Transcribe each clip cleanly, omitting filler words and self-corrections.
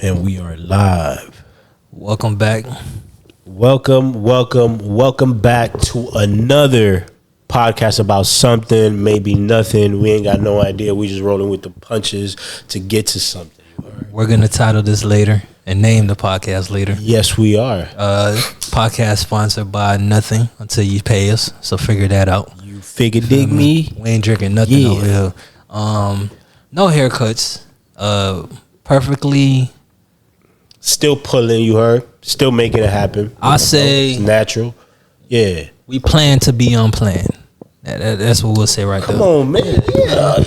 And we are live. Welcome back. Welcome back to another podcast about something, maybe nothing. We ain't got no idea. We just rolling with the punches to get to something. We're going to title this later and name the podcast later. Yes, we are. Podcast sponsored by nothing until you pay us. So figure that out. You figure dig me? We ain't drinking nothing over here. No haircuts. Perfectly. Still pulling, you heard? Still making it happen. I say it's natural. Yeah. We plan to be unplanned. That's what we'll say right there. Come on, man. Yeah.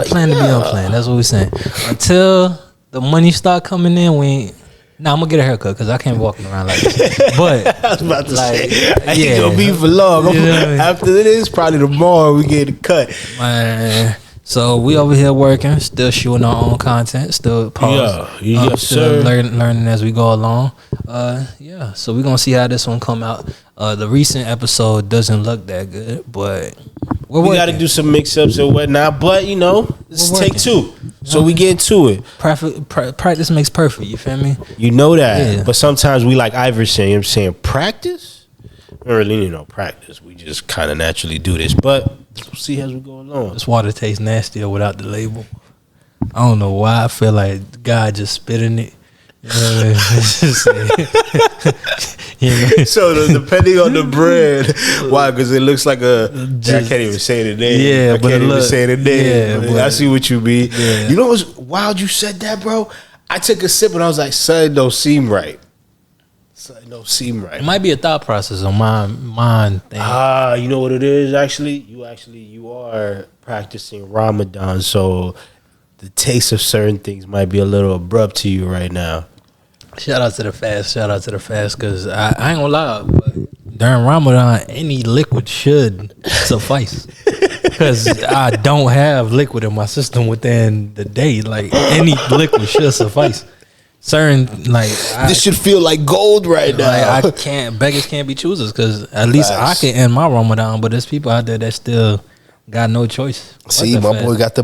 Plan to be unplanned. That's what we're saying. Until the money start coming in, we ain't. Nah, I'm gonna get a haircut because I can't be walking around like this. But I was about to say, I ain't gonna be for long. After this, probably tomorrow we get a cut. Man. So we over here working, still shooting our own content, still still learning as we go along. So we're gonna see how this one come out. The recent episode doesn't look that good, but we got to do some mix-ups and whatnot. But you know, it's take two, so we get into it. Practice makes perfect. You feel me? You know that. Yeah. But sometimes we like Iverson. You know what I'm saying, practice. We don't really need no practice. We just kind of naturally do this, but we'll see as we go along. This water tastes nastier without the label. I don't know why. I feel like God just spit in it. So depending on the brand, why? Because it looks like I can't even say the name. Yeah, I can't even say the name. I see what you mean. Yeah. You know what's wild? You said that, bro. I took a sip and I was like, "Son, don't seem right." It might be a thought process on my mind thing. You know what it is? You are practicing Ramadan, so the taste of certain things might be a little abrupt to you right now. Shout out to the fast, because I ain't gonna lie, but during Ramadan, any liquid should suffice. Because I don't have liquid in my system within the day. Like, any liquid should suffice. This should feel like gold right now. Beggars can't be choosers, because at least I can end my Ramadan, but there's people out there that still got no choice. See, my boy got the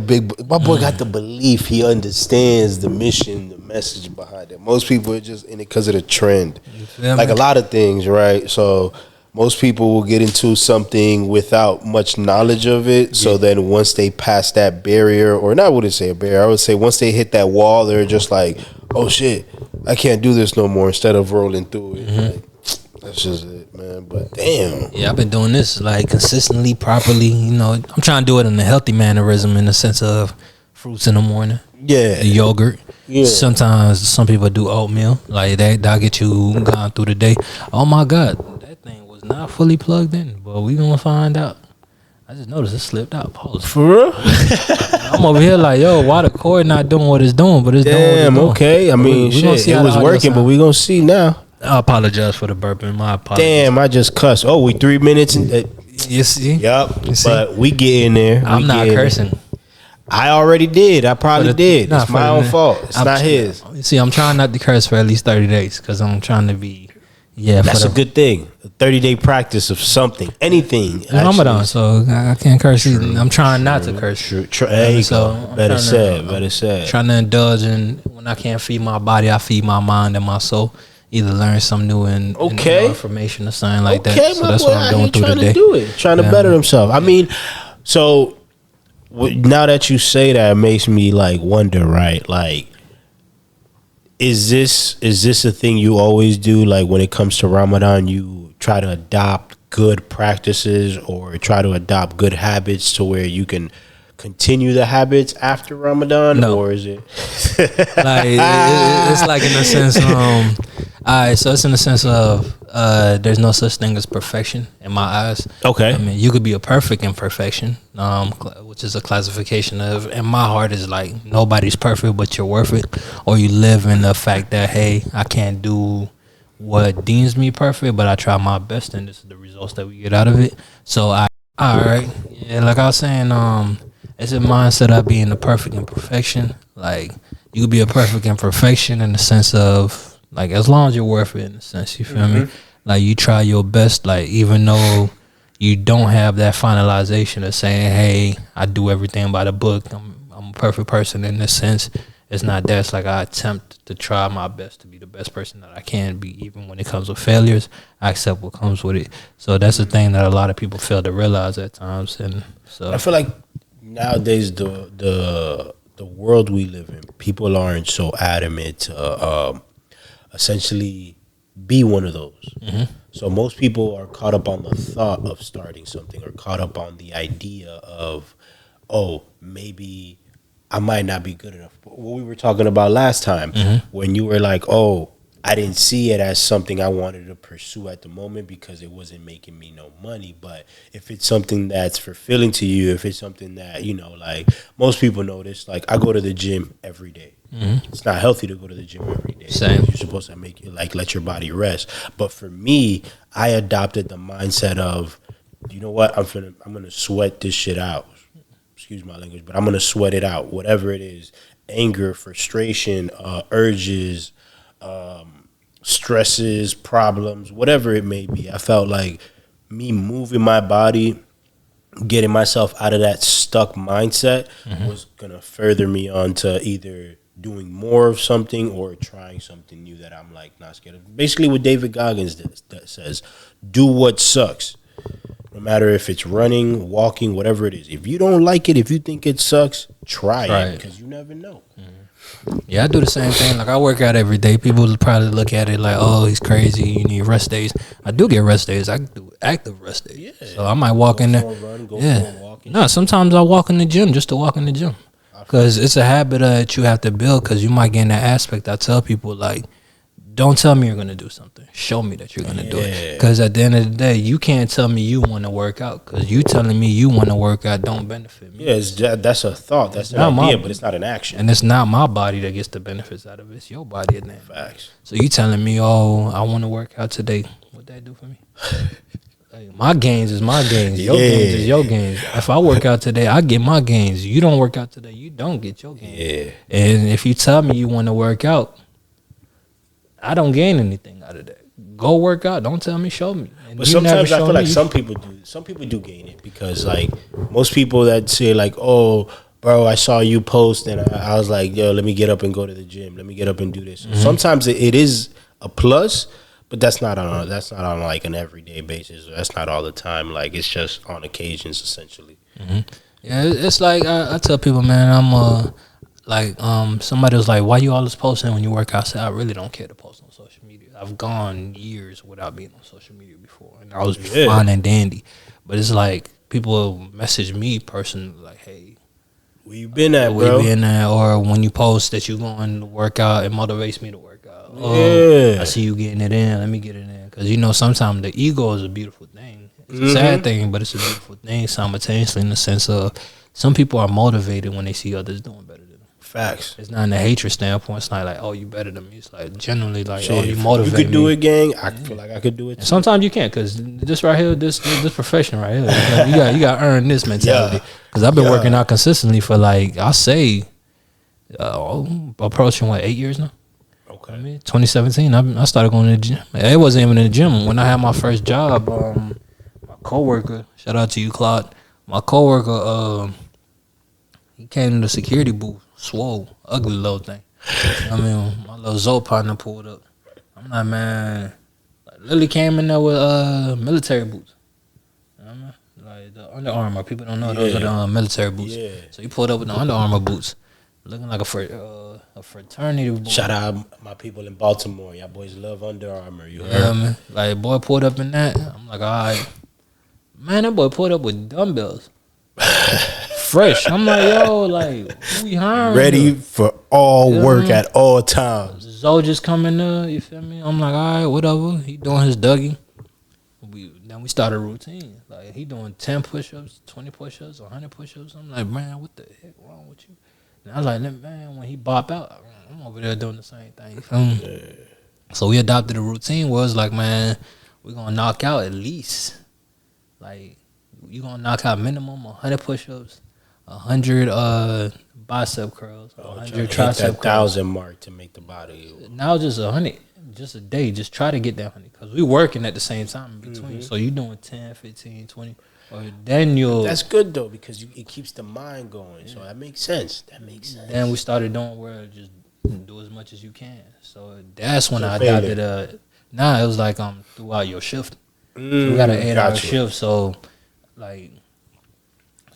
belief. He understands the mission, the message behind it. Most people are just in it because of the trend. Like a lot of things, right? So most people will get into something without much knowledge of it. Yeah. So then once they pass that barrier, or not, I wouldn't say a barrier, I would say once they hit that wall, they're just like, oh shit, I can't do this no more, instead of rolling through it. Mm-hmm. Like, that's just it, man. But damn. Yeah, I've been doing this like consistently, properly. You know, I'm trying to do it in a healthy mannerism, in the sense of fruits in the morning. Yeah. The yogurt. Yeah. Sometimes some people do oatmeal. Like that'll get you going through the day. Oh my God, that thing was not fully plugged in, but we gonna find out. I just noticed it slipped out. Pause. For real? I'm over here like, yo, why the cord not doing what it's doing, but it's doing what it's doing. Okay. I mean, shit, it was working, but we gonna see now. I apologize for the burping. My apologies. Damn, I just cussed. Oh, we 3 minutes. You see? Yup. But we get in there. I'm not cursing. I already did. I probably did. It's my own fault. It's not his. See, I'm trying not to curse for at least 30 days because I'm trying to be. Yeah, that's a good thing. A 30-day practice of something, anything. Ramadan, so I can't curse either. I'm trying not to curse. Hey, so better said. Trying to indulge in, when I can't feed my body, I feed my mind and my soul. Either learn some new and information or something like that. So that's what I'm doing through the day. Trying to better himself. I mean, so now that you say that, it makes me like wonder, right? Like, Is this a thing you always do? Like when it comes to Ramadan, you try to adopt good practices or try to adopt good habits to where you can continue the habits after Ramadan? No. Or is it like it's like in the sense so it's in the sense of there's no such thing as perfection in my eyes. Okay. I mean, you could be a perfect imperfection, which is a classification of, and my heart is like, nobody's perfect, but you're worth it. Or you live in the fact that, hey, I can't do what deems me perfect, but I try my best, and this is the results that we get out of it. So all right. Yeah, like I was saying, it's a mindset of being the perfect imperfection. Like, you could be a perfect imperfection in the sense of, like, as long as you're worth it, in a sense, you feel me? Like, you try your best, like, even though you don't have that finalization of saying, hey, I do everything by the book, I'm a perfect person in this sense. it's not that. It's like I attempt to try my best to be the best person that I can be, even when it comes with failures. I accept what comes with it. So that's the thing that a lot of people fail to realize at times. And so I feel like nowadays the world we live in, people aren't so adamant to essentially be one of those. So most people are caught up on the thought of starting something, or caught up on the idea of, oh, maybe I might not be good enough. What we were talking about last time, when you were like, oh, I didn't see it as something I wanted to pursue at the moment because it wasn't making me no money. But if it's something that's fulfilling to you, if it's something that, you know, like most people notice, like I go to the gym every day. It's not healthy to go to the gym every day. Same. You're supposed to make it, like, let your body rest. But for me, I adopted the mindset of, you know what, I'm gonna sweat this shit out. Excuse my language, but I'm gonna sweat it out. Whatever it is, anger, frustration, urges, stresses, problems, whatever it may be. I felt like me moving my body, getting myself out of that stuck mindset was gonna further me on to either doing more of something or trying something new that I'm like not scared of. Basically what David Goggins that says, do what sucks. No matter if it's running, walking, whatever it is. If you don't like it, if you think it sucks, try it, because you never know. Yeah, I do the same thing. Like I work out every day. People will probably look at it like, "Oh, he's crazy. You need rest days." I do get rest days. I do active rest days. Yeah. So I might walk in there. Go for a run, go for a walk. No, sometimes I walk in the gym just to walk in the gym, because it's a habit that you have to build. Because you might get in that aspect. I tell people like, don't tell me you're gonna do something. Show me that you're gonna do it. Because at the end of the day, you can't tell me you want to work out. Because you telling me you want to work out don't benefit me. Yeah, that's a thought. That's an idea, but it's not an action. And it's not my body that gets the benefits out of it. It's your body at the end. Facts. So you telling me, oh, I want to work out today. What that do for me? Like, my gains is my gains. Your gains is your gains. If I work out today, I get my gains. You don't work out today, you don't get your gains. Yeah. And if you tell me you want to work out, I don't gain anything out of that. Go work out. Don't tell me, show me. And but sometimes I feel like some people do gain it, because like most people that say like, oh, bro, I saw you post and I was like, yo, let me get up and go to the gym. Let me get up and do this. Sometimes it is a plus, but that's not on like an everyday basis. That's not all the time. Like it's just on occasions essentially. Yeah, it's like I tell people, man, I'm like somebody was like, why you always posting when you work out? I said, I really don't care to post on social media. I've gone years without being on social media before, and I was fine and dandy. But it's like people will message me personally like, hey, where you been at, bro? Where you been at? Or when you post that you going to work out, it motivates me to work out. Oh, I see you getting it in. Let me get it in. Because, you know, sometimes the ego is a beautiful thing. It's a sad thing, but it's a beautiful thing simultaneously, in the sense of some people are motivated when they see others doing better than them. Facts. It's not in a hatred standpoint. It's not like, oh, you better than me. It's like genuinely like, oh, you motivate me. You could do it, gang. I feel like I could do it too. And sometimes you can't, because this right here, this profession right here, you got to earn this mentality. Because I've been working out consistently for like, I say, approaching 8 years now. Okay. I mean, 2017, I started going to the gym. It wasn't even in the gym. When I had my first job, my coworker, shout out to you, Claude. My coworker, he came to the security booth, swole, ugly little thing. I mean, my little Zoe partner pulled up. I'm like, man, like Lily came in there with military boots. You know what I mean? Like the Under Armour. People don't know those are the military boots. Yeah. So he pulled up with the Under Armour boots, looking like a fraternity boy. Shout out my people in Baltimore. Y'all boys love Under Armour. You heard? Man. Like, boy pulled up in that. I'm like, all right. Man, that boy pulled up with dumbbells. Fresh. I'm like, yo, like, who we hiring? Ready for all work at all times. Zoe just coming up, you feel me? I'm like, all right, whatever. He doing his Dougie. Then we started a routine. Like, he doing 10 push-ups, 20 push-ups, 100 push-ups. I'm like, man, what the heck wrong with you? And I was like, man, when he bop out, I'm over there doing the same thing. You feel me? Yeah. So we adopted a routine where it's like, man, we're going to knock out at least, like, you're going to knock out minimum 100 push-ups, 100 bicep curls, 100 tricep curls. 1,000 mark to make the body. Now just 100, just a day. Just try to get that 100, because we working at the same time in between. So you doing 10, 15, 20. Or then you'll. That's good though because it keeps the mind going. So that makes sense. Then we started doing where just do as much as you can. So that's when I adopted it was like throughout your shift. So we got an 8-hour shift. So like,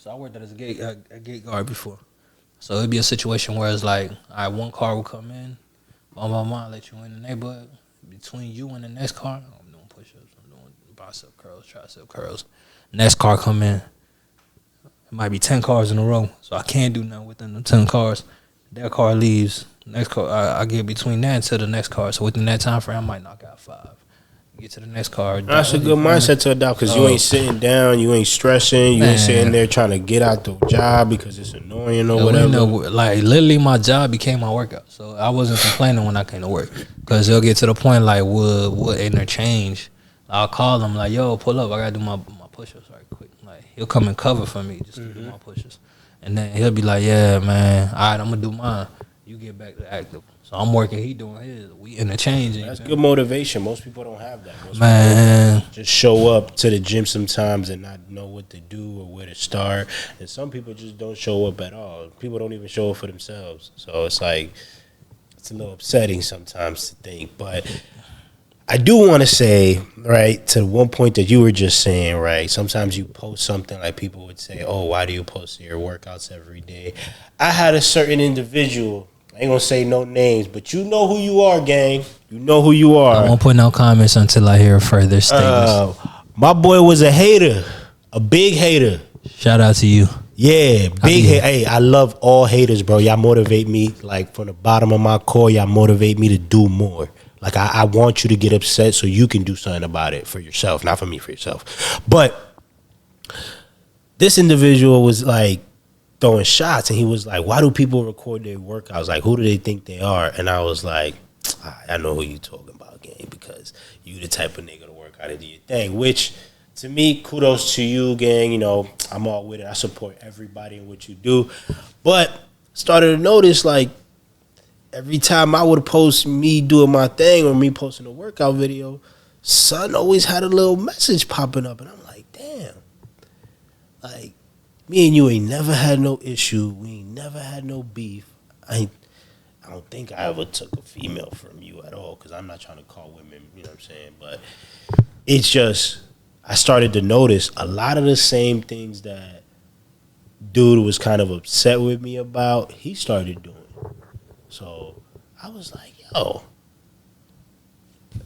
I worked as a gate guard before. So it'd be a situation where it's like, all right, one car will come in, let you in the neighborhood. Between you and the next car, I'm doing push-ups, I'm doing bicep curls, tricep curls. Next car come in, it might be 10 cars in a row, so I can't do nothing within the 10 cars. That car leaves, next car, I get between that until the next car. So within that time frame, I might knock out 5. Get to the next car. That's a good mindset to adopt because you ain't sitting down, you ain't stressing, you ain't sitting there trying to get out the job because it's annoying or whatever. Like literally, my job became my workout, so I wasn't complaining when I came to work because it'll get to the point like we'll interchange. I'll call him like, "Yo, pull up, I gotta do my push-ups right quick." Like he'll come and cover for me just to do my push-ups, and then he'll be like, "Yeah, man, all right, I'm gonna do mine. You get back to active." So I'm working, he doing his. We interchanging. That's good motivation. Most people don't have that. Most people just show up to the gym sometimes and not know what to do or where to start. And some people just don't show up at all. People don't even show up for themselves. So it's like, it's a little upsetting sometimes to think. But I do want to say, right, to one point that you were just saying, right, sometimes you post something like people would say, oh, why do you post your workouts every day? I had a certain individual, I ain't gonna say no names, but you know who you are, gang. You know who you are. I won't put no comments until I hear further statements. My boy was a hater, a big hater. Shout out to you. Yeah, big hater. Hey, I love all haters, bro. Y'all motivate me, like, from the bottom of my core. Y'all motivate me to do more. Like, I want you to get upset so you can do something about it for yourself, not for me, for yourself. But this individual was, like, throwing shots, and he was like, why do people record their workouts? Like, who do they think they are? And I was like, I know who you talking about, gang, because you the type of nigga to work out and do your thing, which, to me, kudos to you, gang. You know, I'm all with it. I support everybody in what you do. But started to notice, like, every time I would post me doing my thing or me posting a workout video, son always had a little message popping up. And I'm like, damn. Like, me and you ain't never had no issue. We ain't never had no beef. I don't think I ever took a female from you at all because I'm not trying to call women, you know what I'm saying? But it's just, I started to notice a lot of the same things that dude was kind of upset with me about, he started doing. So I was like, yo,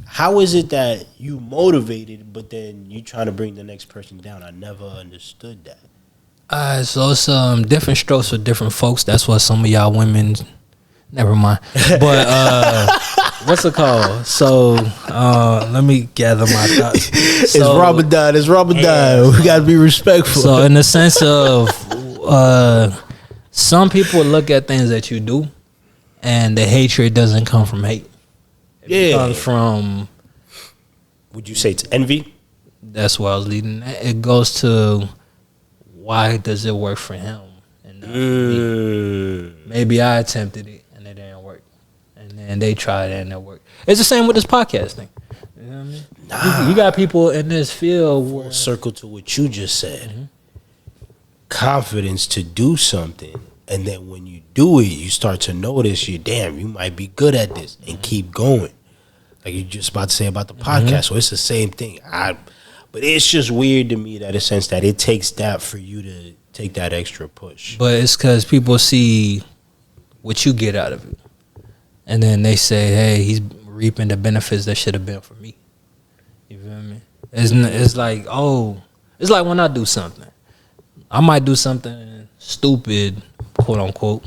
how is it that you motivated, but then you trying to bring the next person down? I never understood that. So it's different strokes for different folks. That's what some of y'all women. Never mind. But what's it called? So let me gather my thoughts. It's Ramadan. Yeah. We gotta be respectful. So in the sense of some people look at things that you do, and the hatred doesn't come from hate. It comes from. Would you say it's envy? That's where I was leading. It goes to. Why does it work for him and not for me? Maybe I attempted it and it didn't work, and then they tried it and it worked. It's the same with this podcast thing. You know what I mean? Nah. You got people in this field. Full circle to what you just said. Mm-hmm. Confidence to do something, and then when you do it, you start to notice you might be good at this, and keep going. Like you just about to say about the podcast. So it's the same thing. But it's just weird to me that a sense that it takes that for you to take that extra push. But it's because people see what you get out of it. And then they say, hey, he's reaping the benefits that should have been for me. You feel me? It's like, it's like when I do something. I might do something stupid, quote unquote,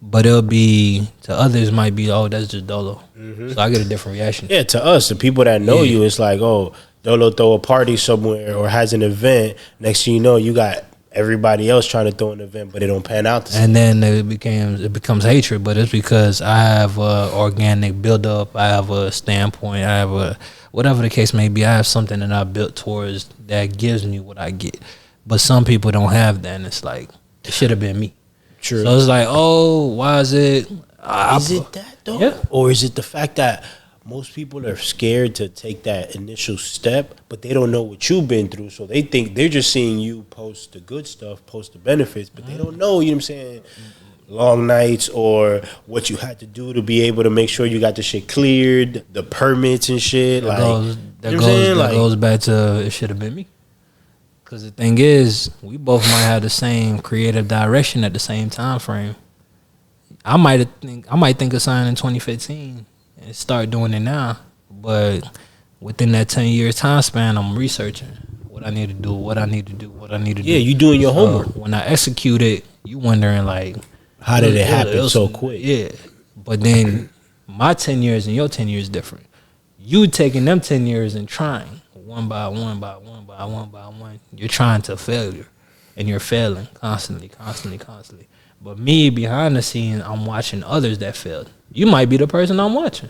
but it'll be, to others might be, that's just Dolo. Mm-hmm. So I get a different reaction. Yeah, to us, the people that know you, it's like, Dolo throw a party somewhere or has an event. Next thing you know, you got everybody else trying to throw an event, but it don't pan out the same. And then it becomes hatred, but it's because I have a organic build-up, I have a standpoint, I have whatever the case may be, I have something that I built towards that gives me what I get. But some people don't have that, and it's like, it should have been me. True. So it's like, why is it? Is it that, though? Yeah. Or is it the fact that most people are scared to take that initial step, but they don't know what you've been through. So they think they're just seeing you post the good stuff, post the benefits, but they don't know, you know what I'm saying, long nights or what you had to do to be able to make sure you got the shit cleared, the permits and shit. That goes back to it should have been me. Because the thing is, we both might have the same creative direction at the same time frame. I might think of something in 2015 and start doing it now, but within that 10 year time span, I'm researching what I need to do, what I need to do. Yeah, you doing your homework. When I execute it, you wondering like, how did it happen so quick? Yeah, but then my 10 years and your 10 years different. You taking them 10 years and trying one by one. You're trying to failure, and you're failing constantly. But me, behind the scenes, I'm watching others that failed. You might be the person I'm watching.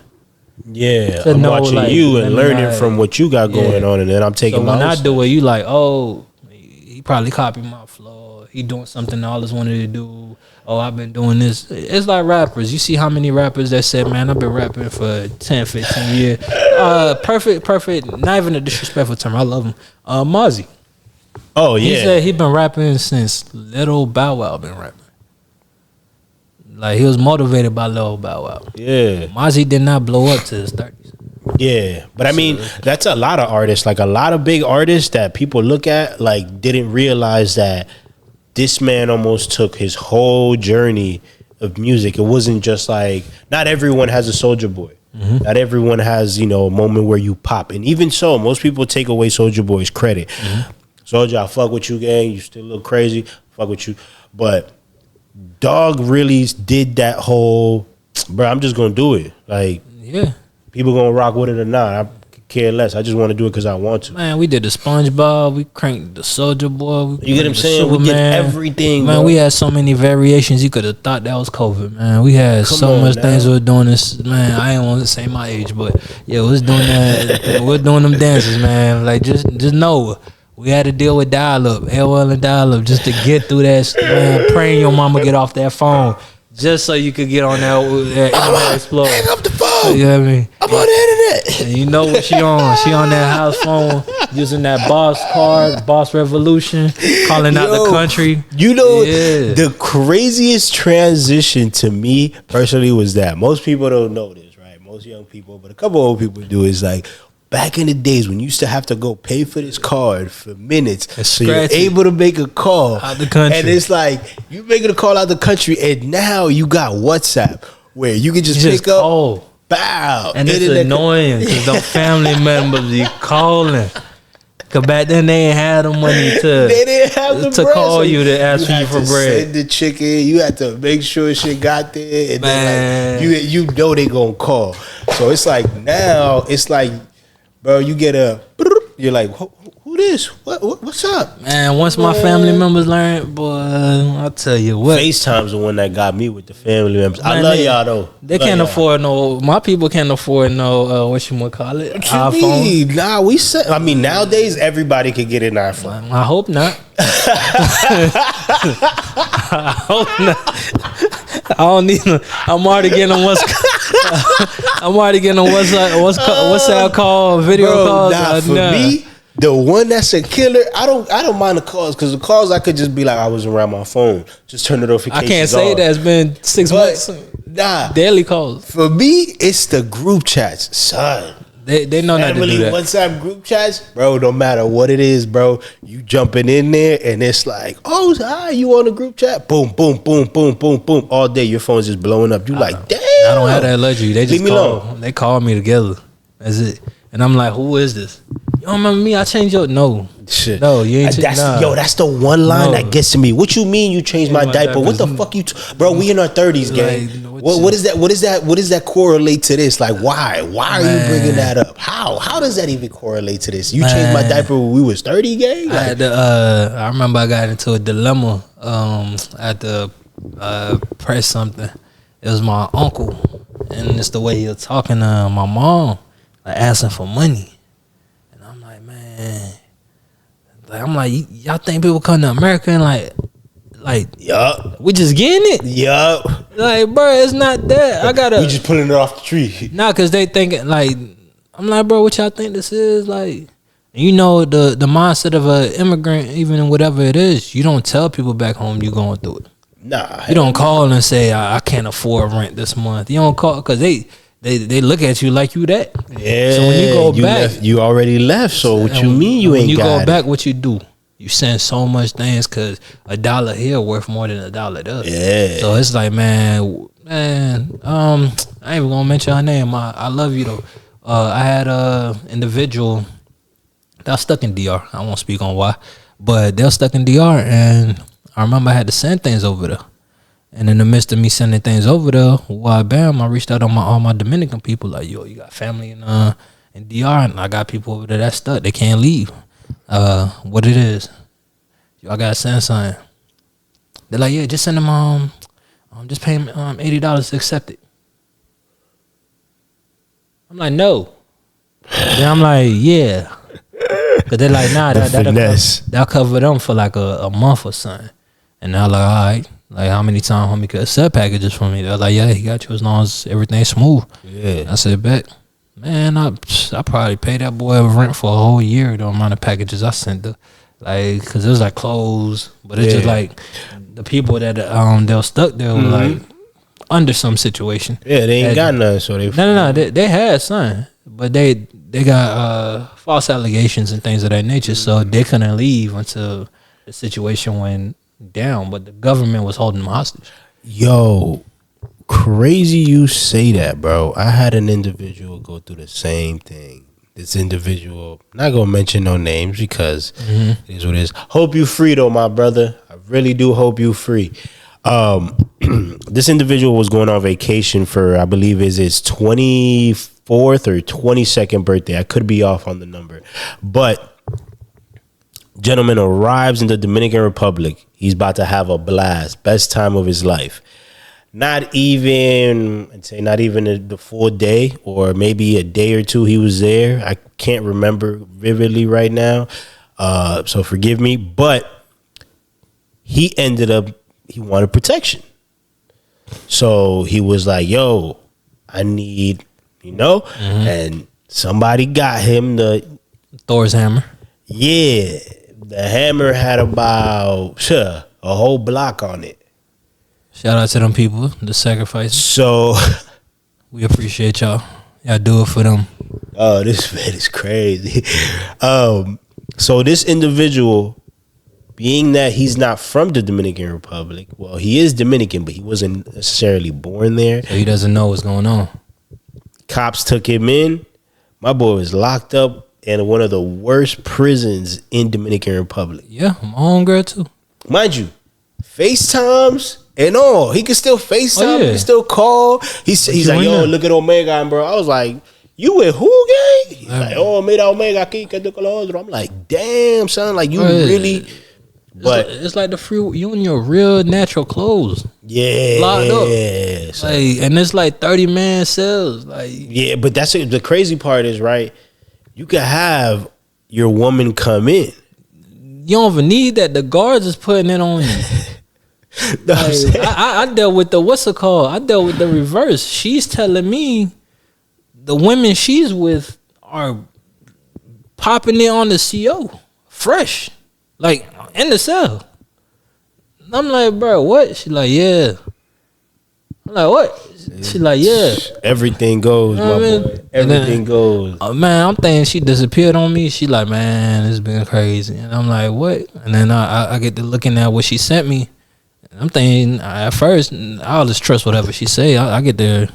Yeah, I'm watching you and learning from what you got going on, and then I'm taking my own. So when I do it, you like, oh, he probably copied my flow. He doing something I always wanted to do. Oh, I've been doing this. It's like rappers. You see how many rappers that said, man, I've been rapping for 10, 15 years. Perfect. Not even a disrespectful term. I love him. Mozzie. Oh, yeah. He said he been rapping since Little Bow Wow been rapping. Like, he was motivated by Lil Bow Wow. Yeah. Mozzie did not blow up to his 30s. Yeah. But I mean, that's a lot of artists. Like, a lot of big artists that people look at, like, didn't realize that this man almost took his whole journey of music. It wasn't just like, not everyone has a Soulja Boy. Mm-hmm. Not everyone has, a moment where you pop. And even so, most people take away Soulja Boy's credit. Mm-hmm. Soulja, I fuck with you, gang. You still look crazy. Fuck with you. But Dog really did that whole, bro, I'm just going to do it. Like, yeah, people going to rock with it or not. I care less. I just want to do it because I want to. Man, we did the SpongeBob. We cranked the Soulja Boy. You get what I'm saying? Superman. We did everything, man. Bro. We had so many variations. You could have thought that was COVID, man. We had much things we were doing this. Man, I ain't want to say my age, but yeah, we was doing that. We're doing them dances, man. Like, just know. We had to deal with dial-up, AOL and dial-up, just to get through that, man, praying your mama get off that phone just so you could get on that Internet Explorer. Hang up the phone. You know what I mean? I'm on the internet. And you know what she on? She on that house phone using that Boss card, Boss Revolution, calling out the country. The craziest transition to me personally was that. Most people don't know this, right? Most young people, but a couple old people do, is like, back in the days when you used to have to go pay for this card for minutes, so you're able to make a call out the country. And it's like, you making a call out the country, and now you got WhatsApp where you can just pick up, bow. And it's annoying because those family members be calling. Cause back then they ain't had the money to call you to ask you for bread. Send the chicken. You had to make sure shit got there, and then like, you know they gonna call. So it's like now it's like, bro, you get you're like, who this? What's up? Man, once my family members learn, boy, I'll tell you what. FaceTime's the one that got me with the family members. Man, I love y'all though. They can't afford my people can't afford no, whatchamacallit, iPhone. Nah, I mean, nowadays everybody can get an iPhone. I hope not. I hope not. I don't need them. I'm already getting on WhatsApp call, video calls. For me, the one that's a killer, I don't mind the calls, because the calls I could just be like, I was around my phone, just turn the notifications on. I can't say that. It's been 6 months. Nah, daily calls. For me, it's the group chats, son. They know not to do that. WhatsApp group chats, bro. No matter what it is, bro, you jumping in there and it's like, oh, hi, you on the group chat? Boom, boom, boom, boom, boom, boom. All day your phone's just blowing up. You like, damn. I don't have that luxury. They just call. Alone. They call me together. That's it. And I'm like, who is this? You don't remember me? I changed your shit. No, you ain't changed. That's the one line that gets to me. What you mean you changed my diaper? What the fuck you bro, we in our 30s, gang. What is that? What does that correlate to this? Like, why are you bringing that up? How does that even correlate to this? You changed my diaper when we was 30, gang? Like, I remember I got into a dilemma at the press something. It was my uncle, and it's the way he was talking to my mom, like asking for money. And I'm like, man, y'all think people come to America and like Like, yup, we just getting it. Yup. Like, bro, it's not that. I gotta. We just pulling it off the tree. Nah, cause they thinking like, I'm like, bro, what y'all think this is? Like, you know, the mindset of an immigrant, even whatever it is, you don't tell people back home you going through it. Nah, you don't call and say I can't afford rent this month. You don't call because they look at you like you that. Yeah. So when you go back, you already left. So what you mean you ain't? When you go back, what you do? You send so much things because $1 here worth more than $1 there. Yeah. So it's like, man, I ain't even gonna mention her name. I love you though. I had a individual that was stuck in DR. I won't speak on why, but they're stuck in DR, and I remember I had to send things over there. And in the midst of me sending things over there, bam, I reached out on all my Dominican people, like, yo, you got family in DR, and I got people over there that's stuck. They can't leave. What it is, y'all gotta send something. They're like, yeah, just send them just pay them $80 to accept it. I'm like, no. Then I'm like, yeah. Cause they're like, nah, that'll cover them for like a month or something. And they're like, all right, like how many times homie could accept packages from me? They're like, yeah, he got you as long as everything's smooth. Yeah. I said, bet. Man, I probably paid that boy rent for a whole year, the amount of packages I sent to. Like, cause it was like clothes, but it's just like the people that they're stuck there were like under some situation. Yeah, they ain't got none, so they no, they had something, but they got false allegations and things of that nature, so they couldn't leave until the situation went down. But the government was holding them hostage. Yo, crazy you say that, bro. I had an individual go through the same thing. This individual, not gonna mention no names because it is what it is. Hope you free though, my brother. I really do hope you free. This individual was going on vacation for, I believe is his 24th or 22nd birthday. I could be off on the number, but gentleman arrives in the Dominican Republic. He's about to have a blast, best time of his life. Not even the full day, or maybe a day or two he was there. I can't remember vividly right now, so forgive me. But he wanted protection. So he was like, yo, I need, and somebody got him the Thor's hammer. Yeah, the hammer had about a whole block on it. Shout out to them people, the sacrifices. So we appreciate y'all. Y'all do it for them. Oh, this man is crazy. So this individual, being that he's not from the Dominican Republic, well, he is Dominican, but he wasn't necessarily born there. So he doesn't know what's going on. Cops took him in. My boy was locked up in one of the worst prisons in Dominican Republic. Yeah, my own girl too. Mind you, FaceTimes and all. He can still FaceTime. He can still call. He's like, yo, look at Omega, bro. I was like, you with who, gang? He's like, oh, mira Omega aquí, que te con lo otro. I'm like, damn, son, like you really. But it's like the free, you in your real natural clothes. Yeah. Locked up. So. Like, and it's like 30-man cells. Like, yeah, but that's it. The crazy part is, right, you could have your woman come in. You don't even need that. The guards is putting it on you. Like, I dealt with the what's it called? I dealt with the reverse. She's telling me the women she's with are popping it on the CO fresh, like in the cell. I'm like, bro, what? She's like, yeah. I'm like, what? She's like, yeah. Everything goes, my boy. Everything goes. Man, I'm thinking she disappeared on me. She like, man, it's been crazy. And I'm like, what? And then I get to looking at what she sent me. I'm thinking at first I'll just trust whatever she say. I get there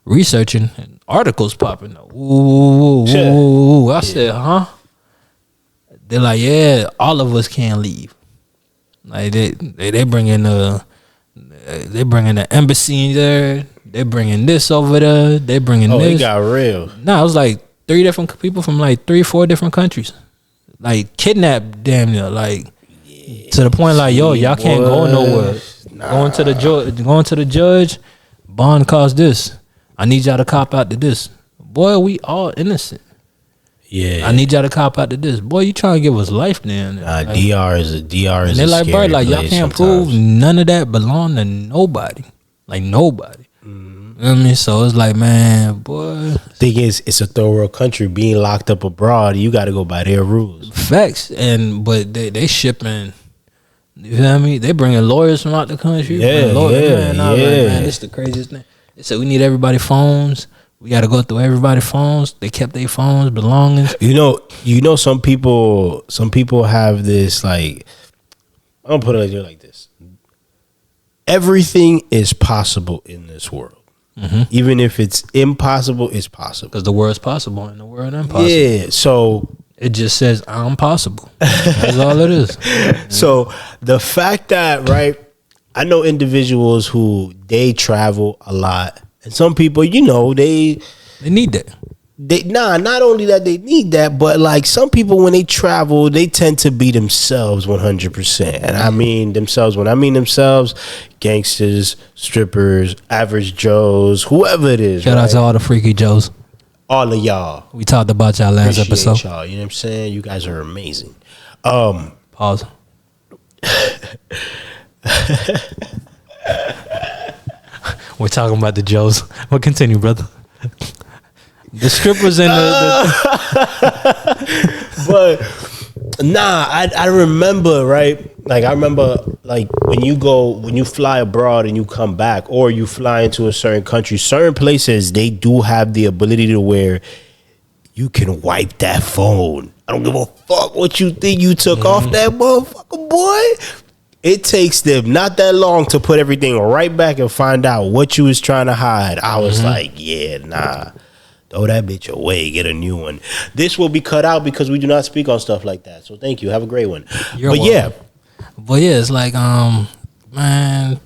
researching and articles popping up. Ooh. I said, huh? They're like, yeah, all of us can't leave. Like they bringing the embassy in there. They bringing this over there. They bringing this. Oh, it got real. Nah, it was like 3 different people from like 3-4 different countries, like kidnapped damn near, like. To the point like, yo, y'all can't go nowhere. Going to the judge, bond cost this. I need y'all to cop out to this. Boy, we all innocent. Yeah, I need y'all to cop out to this. Boy, you trying to give us life then. Like, DR is and they're like, bro, like y'all can't sometimes. prove none of that belong to nobody. Like nobody. Mm-hmm. You know what I mean? So it's like, man, boy. Thing is, it's a third world country. Being locked up abroad, you got to go by their rules. Facts. But they shipping. You feel me? They bringing lawyers from out the country. Man, like, man, this is the craziest thing. They said we need everybody's phones. We got to go through everybody's phones. They kept their phones, belongings. You know, some people have this, like, I'm gonna put it like this. Everything is possible in this world. Mm-hmm. Even if it's impossible, it's possible. Because the world's possible and the world impossible. Yeah, so it just says I'm possible. That's all it is. So the fact that, right, I know individuals who they travel a lot, and some people, you know, they need that. Not only that they need that, but like some people when they travel, they tend to be themselves 100%. And I mean themselves. When I mean themselves, gangsters, strippers, average Joes, whoever it is. Shout out to all the freaky Joes. All of y'all. We talked about y'all last episode. Y'all, you know what I'm saying? You guys are amazing. Pause. We're talking about the Joes. We'll continue, brother. The strippers and but nah, I remember, right? Like I remember, like when you fly abroad and you come back, or you fly into a certain country, certain places they do have the ability to where you can wipe that phone. I don't give a fuck what you think you took off that motherfucker, boy. It takes them not that long to put everything right back and find out what you was trying to hide. I was like, yeah, nah. Throw that bitch away. Get a new one. This will be cut out because we do not speak on stuff like that. So thank you. Have a great one. But yeah, it's like, man, I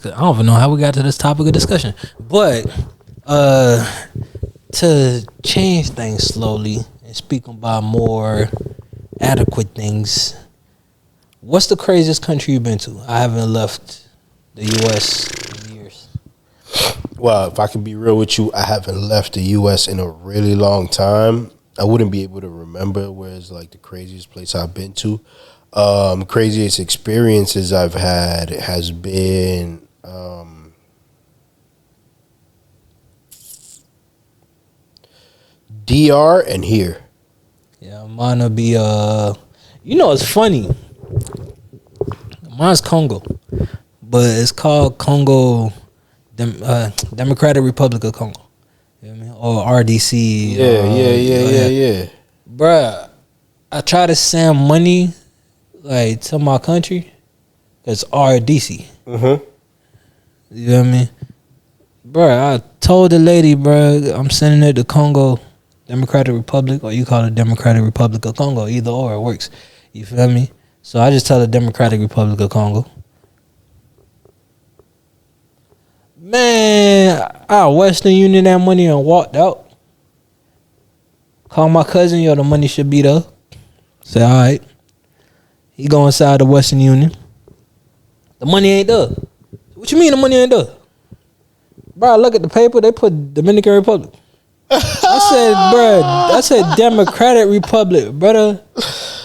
don't even know how we got to this topic of discussion. But to change things slowly and speak about more adequate things, what's the craziest country you've been to? I haven't left the U.S. in years. Well, if I can be real with you, I haven't left the U.S. in a really long time. I wouldn't be able to remember where it's like the craziest place I've been to. Craziest experiences I've had has been DR and here. Yeah, mine will be it's funny. Mine's Congo, but it's called Congo. Democratic Republic of Congo, you know what I mean? Or RDC. Yeah. Bruh, I try to send money like to my country. It's RDC. Mm-hmm. You know what I mean? Bruh, I told the lady, bruh, I'm sending it to Congo Democratic Republic, or you call it Democratic Republic of Congo. Either or, it works. You feel me? So I just tell the Democratic Republic of Congo. Man, I Western Union that money and walked out. Call my cousin, the money should be there. Say, all right. He go inside the Western Union. The money ain't there. What you mean the money ain't there? Bro, look at the paper. They put Dominican Republic. I said Democratic Republic, brother.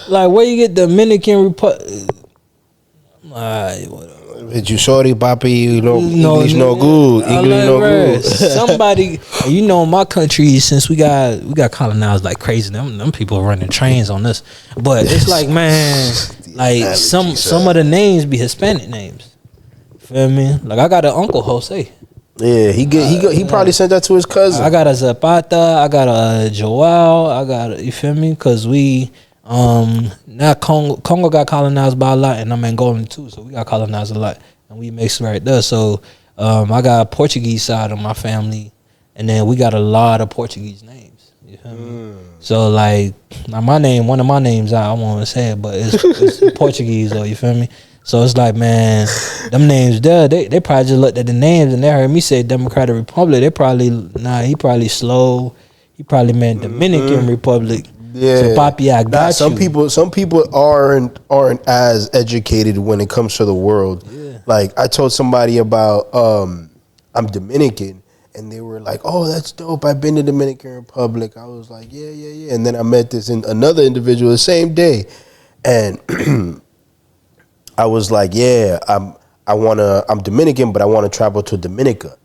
Like, where you get Dominican Republic? Alright, whatever. Did you sorry, papi? You know, English no good. English no good. Somebody, in my country, since we got colonized like crazy, them people running trains on us. But it's like, man, like some of the names be Hispanic names. Feel me? Like I got an uncle Jose. Yeah, he probably sent that to his cousin. I got a Zapata. I got a Joao. You feel me? Because we. Now Congo got colonized by a lot, and I'm Angolan too, so we got colonized a lot, and we mixed right there. So I got a Portuguese side of my family, and then we got a lot of Portuguese names. You feel me? So like my name, one of my names, I won't want to say it, but it's Portuguese though. You feel me? So it's like, man, them names there, they probably just looked at the names and they heard me say Democratic Republic. They probably he probably slow. He probably meant Dominican Republic. Yeah, so Papi, I got you. Some people aren't as educated when it comes to the world. Yeah. Like I told somebody about I'm Dominican, and they were like, "Oh, that's dope. I've been to Dominican Republic." I was like, "Yeah." And then I met this another individual the same day, and I was like, "Yeah, I'm Dominican, but I want to travel to Dominica."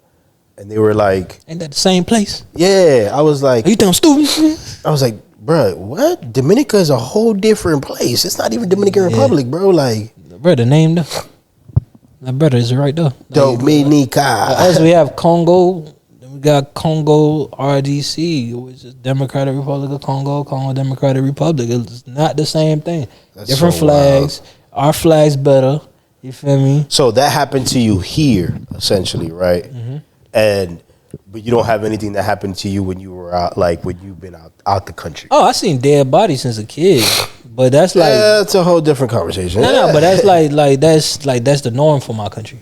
And they were like, Ain't that the same place? "Yeah." I was like, Are you damn stupid? I was like, "Bro, what? Dominica is a whole different place. It's not even Dominican Republic, bro. Like, Brother, name though. My brother is right there. Dominica." As we have Congo, then we got Congo RDC, which is Democratic Republic of Congo, Congo Democratic Republic. It's not the same thing. That's Different so flags. Our flag's better. You feel me? So that happened to you here, essentially, right? But you don't have anything that happened to you when you were out, like when you've been out the country. Oh, I seen dead bodies since a kid, but that's like That's a whole different conversation. no, but that's that's the norm for my country.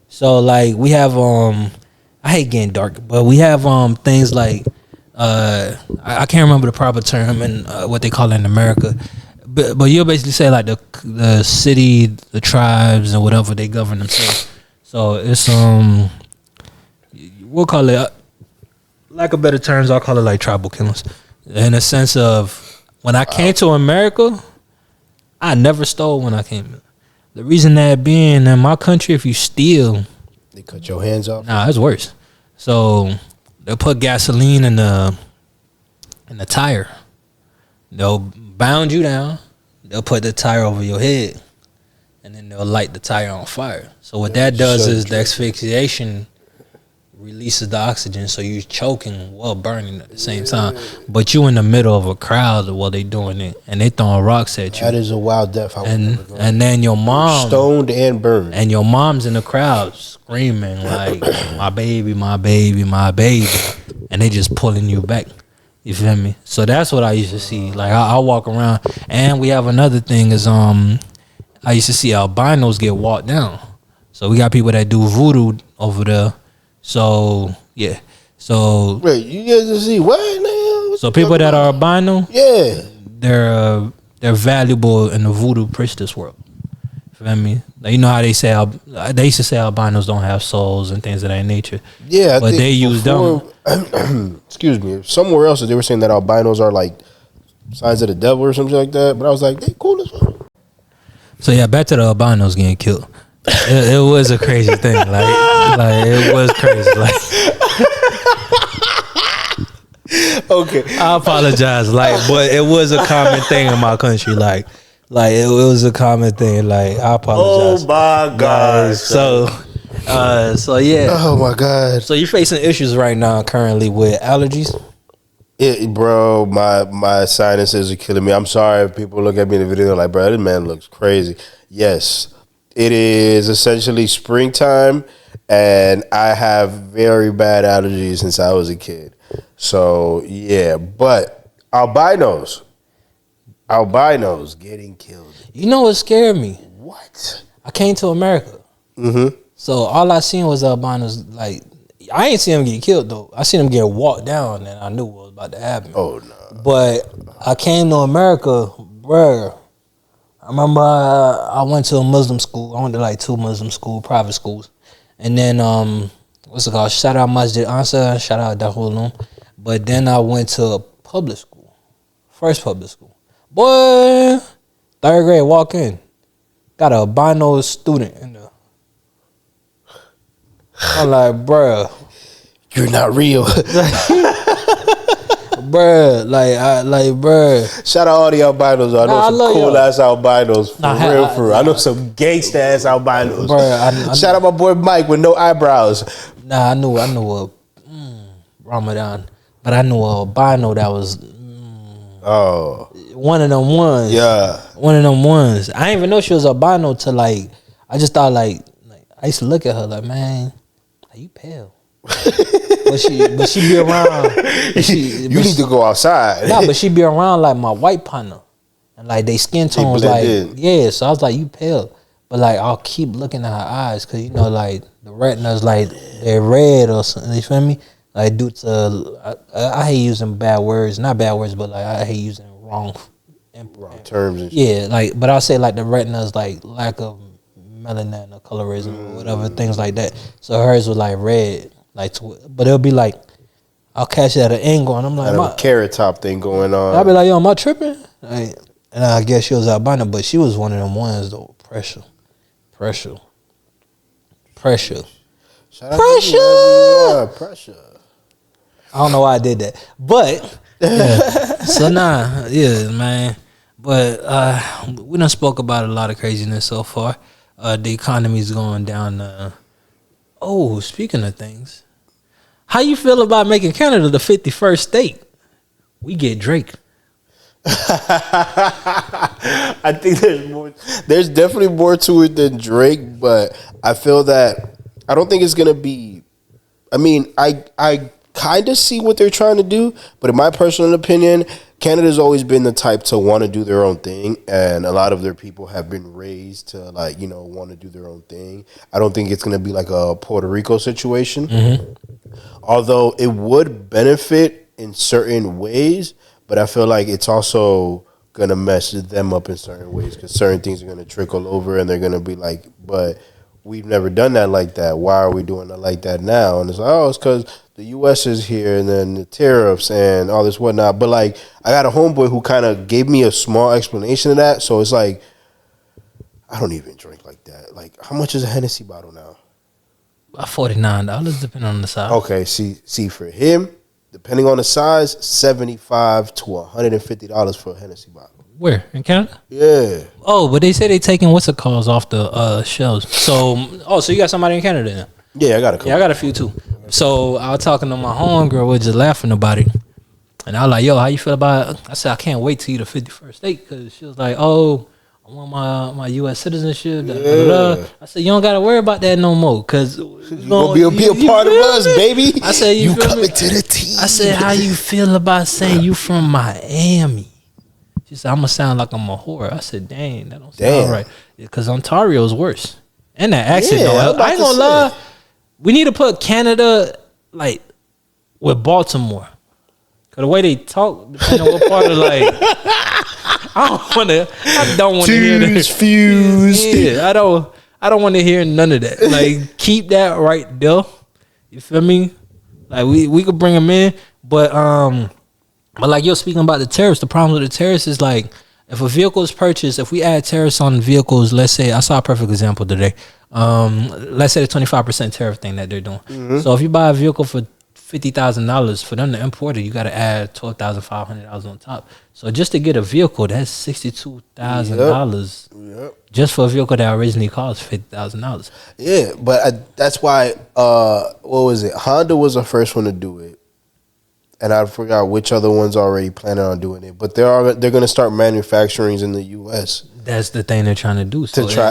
So like we have I hate getting dark, but we have things like I can't remember the proper term and what they call it in America, but you'll basically say like the city, the tribes, and whatever they govern themselves. So it's we'll call it, lack of better terms, I'll call it like tribal killings, in a sense of when I came to America, I never stole when I came. The reason that being in my country, if you steal, They cut your hands off. nah, it's worse. So they'll put gasoline in the tire. They'll bound you down. They'll put the tire over your head, and then they'll light the tire on fire. So what that does is the asphyxiation releases the oxygen, so you're choking while burning at the same time. But you in the middle of a crowd while they doing it, and they throwing rocks at you. That is a wild death. And then your mom stoned and burned, and your mom's in the crowd screaming like my baby, my baby, my baby, and they just pulling you back. You feel me? So that's what I used to see. Like I walk around, and we have another thing is I used to see albinos get walked down. So we got people that do voodoo over there. So yeah, so wait, you guys just see what now? So people that are albino, yeah, they're valuable in the voodoo priestess world. Feel me? Like, you know how they say they used to say albinos don't have souls and things of that nature. Yeah, but they use them. Excuse me. Somewhere else they were saying that albinos are like signs of the devil or something like that. But I was like, they cool as well. So yeah, back to the albinos getting killed. It was a crazy thing. Like it was crazy. Like okay, I apologize. But it was a common thing in my country. Like it was a common thing. Like I apologize. Oh my God. So yeah. Oh my God. So you're facing issues right now currently with allergies? Bro, my sinuses are killing me. I'm sorry if people look at me in the video like, bro, this man looks crazy. Yes, it is essentially springtime, and I have very bad allergies since I was a kid. So yeah, but albinos getting killed. You know what scared me? What? I came to America. Mm-hmm. So all I seen was albinos. Like I ain't see them get killed though. I seen them get walked down, and I knew what was about to happen. Oh no! But I came to America, bruh. I remember I went to a Muslim school. I went to like 2 Muslim school, private schools, and then what's it called? Shout out Masjid Ansar, shout out Dahulum. But then I went to a public school, first public school. Boy, 3rd grade, walk in, got a albino student in there. I'm like, bruh, you're not real. bruh, bruh. Shout out all the albinos. I know some cool y'all. Ass albinos. For real. I know some gangsta ass albinos. Bruh, shout out my boy Mike with no eyebrows. Nah, I knew a Ramadan, but I knew a albino that was one of them ones. Yeah, one of them ones. I didn't even know she was albino till like I just thought like I used to look at her like, man, are you pale? but she be around. You need to go outside. Nah, but she be around like my white partner, and like they skin tones like yeah. So I was like, you pale, but like I'll keep looking at her eyes because you know like the retinas like they're red or something. You feel me? Like due to I hate using bad words, not bad words, but like I hate using wrong terms. And yeah, like but I'll say like the retinas like lack of melanin or colorism or whatever things like that. So hers was like red. but it'll be like I'll catch it at an angle, and I'm like, a carrot top thing going on. I'll be like, yo, am I tripping? And I guess she was albino, but she was one of them ones though. Pressure. Shout out pressure. I don't know why I did that, but so man. But we done spoke about a lot of craziness so far. The economy's going down. Speaking of things, how you feel about making Canada the 51st state? We get Drake. I think there's more. There's definitely more to it than Drake, but I feel that I don't think it's gonna be. I mean, I kind of see what they're trying to do, but in my personal opinion, Canada's always been the type to want to do their own thing, and a lot of their people have been raised to want to do their own thing. I don't think it's gonna be like a Puerto Rico situation, although it would benefit in certain ways. But I feel like it's also going to mess them up in certain ways because certain things are going to trickle over and they're going to be like, but we've never done that like that. Why are we doing it like that now? And it's like, it's because the U.S. is here and then the tariffs and all this whatnot. But, like, I got a homeboy who kind of gave me a small explanation of that. So it's like, I don't even drink like that. Like, how much is a Hennessy bottle now? About $49, depending on the size. Okay, see, for him, depending on the size, $75 to $150 for a Hennessy bottle. Where? In Canada? Yeah. Oh, but they say they taking what's it called off the shelves. So you got somebody in Canada now? Yeah, I got a couple. Yeah, I got a few too. So I was talking to my homegirl, we're just laughing about it. And I was like, yo, how you feel about it? I said, I can't wait to eat a 51st state because she was like, I want my U.S. citizenship. I said, you don't got to worry about that no more because you're going to be a part of us, baby. I said, you coming to the team. I said, how you feel about saying you from Miami? She said, I'm going to sound like I'm a whore. I said, dang, that don't sound right. Because Ontario's worse. And that accent, though. I ain't going to lie. We need to put Canada, like, with Baltimore. Because the way they talk, depending on what part of, like... I don't want to hear that. Fused. Yeah, I don't want to hear none of that. Like, keep that right there. You feel me? Like, we could bring them in, but like you're speaking about the tariffs. The problem with the tariffs is like, if a vehicle is purchased, if we add tariffs on vehicles, let's say I saw a perfect example today. Let's say the 25% tariff thing that they're doing. Mm-hmm. So if you buy a vehicle for $50,000, for them to import it, you got to add $12,500 on top. So just to get a vehicle, that's $62,000 just for a vehicle that originally cost $50,000. Yeah, but that's why. What was it? Honda was the first one to do it, and I forgot which other ones already planning on doing it. But they're going to start manufacturing in the U.S. That's the thing they're trying to do.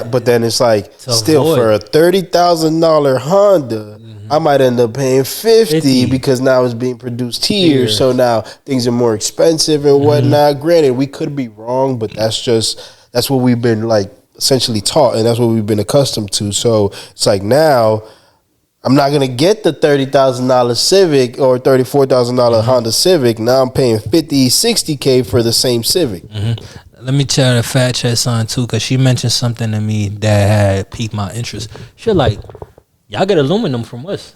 But then it's like still for a $30,000 Honda. I might end up paying 50 because now it's being produced here. So now things are more expensive and whatnot. Granted, we could be wrong, but that's what we've been like essentially taught, and that's what we've been accustomed to. So it's like now I'm not gonna get the $30,000 Civic or $34,000 Honda Civic. Now I'm paying 50, 60K for the same Civic. Let me tell the fat chat son too, because she mentioned something to me that had piqued my interest. She like, y'all get aluminum from us.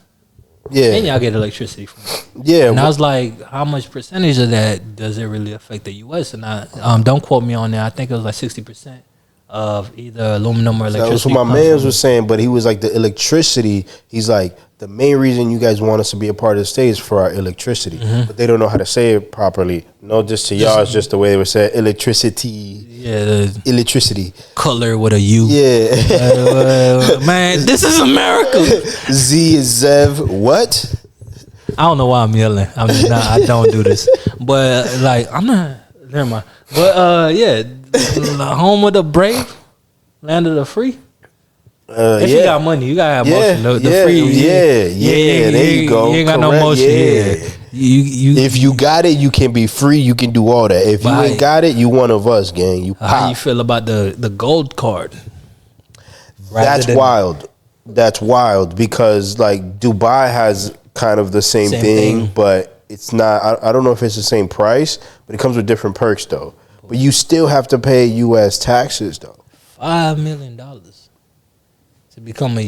Yeah. And y'all get electricity from us. Yeah. And I was like, how much percentage of that does it really affect the U.S.? And I don't quote me on that. I think it was like 60% of either aluminum or electricity. That's what my man was saying, but he was like, the electricity, he's like, the main reason you guys want us to be a part of the state is for our electricity. But they don't know how to say it properly. No, just to y'all, it's just the way they would say it. Electricity. Yeah. Electricity. Color with a U. Yeah. Man, this is America. Z is Zev. What? I don't know why I'm yelling. I don't do this. But, like, I'm not. Never mind. But, yeah. The home of the brave. Land of the free. If you got money, you gotta have motion. The free, there you go. You ain't got no motion. You if you got it, you can be free. You can do all that. If you ain't got it, you one of us, gang. You pop. How you feel about the gold card? That's wild. That's wild because like Dubai has kind of the same thing, but it's not. I don't know if it's the same price, but it comes with different perks though. But you still have to pay U.S. taxes though. $5 million. To become to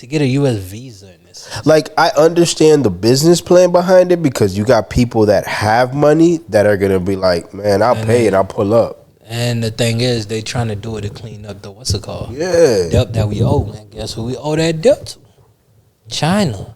get a U.S. visa in this Like, I understand the business plan behind it because you got people that have money that are gonna be like, man, I'll pay and I'll pull up. And the thing is, they trying to do it to clean up the what's it called? Yeah, Debt that we owe. And guess who we owe that debt to? China.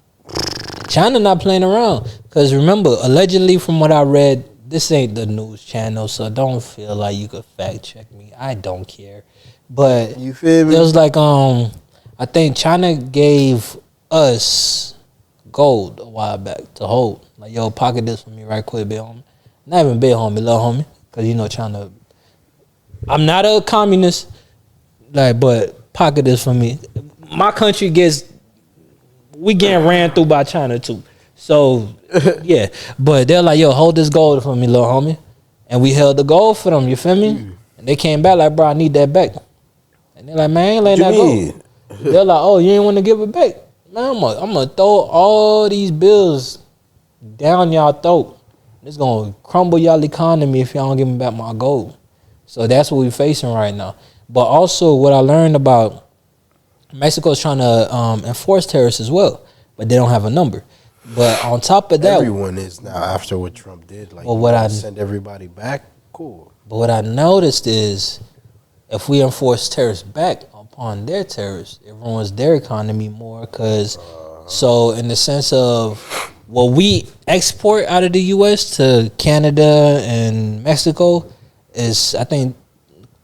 China not playing around. Because remember, allegedly, from what I read, this ain't the news channel, so don't feel like you could fact check me. I don't care. But you feel me? it was like I think China gave us gold a while back to hold. Like, yo, pocket this for me right quick, big homie. Not even big homie, little homie. Because, you know, China... I'm not a communist, like, but pocket this for me. My country we getting ran through by China too. So, yeah. But they're like, yo, hold this gold for me, little homie. And we held the gold for them, you feel me? And they came back like, bro, I need that back. And they're like, man, I ain't letting that go. They're like, oh, you ain't want to give it back? Man, I'm gonna throw all these bills down y'all throat. It's gonna crumble y'all economy if y'all don't give me back my gold. So that's what we're facing right now. But also what I learned about Mexico's trying to enforce tariffs as well, but they don't have a number. But on top of that, everyone is now after what Trump did. Like, send everybody back, cool. But what I noticed is, if we enforce tariffs back upon their tariffs, it ruins their economy more. So in the sense of what we export out of the U.S. to Canada and Mexico is, I think,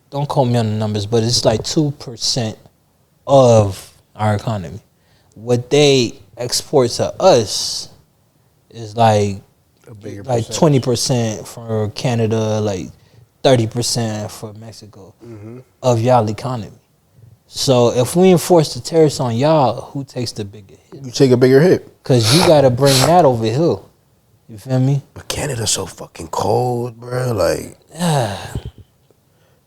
don't quote me on the numbers, but it's like 2% of our economy. What they export to us is like 20% for Canada, like 30% for Mexico of y'all economy. So if we enforce the tariffs on y'all, who takes the bigger hit? You take a bigger hit. Because you got to bring that over here. You feel me? But Canada's so fucking cold, bro. Like,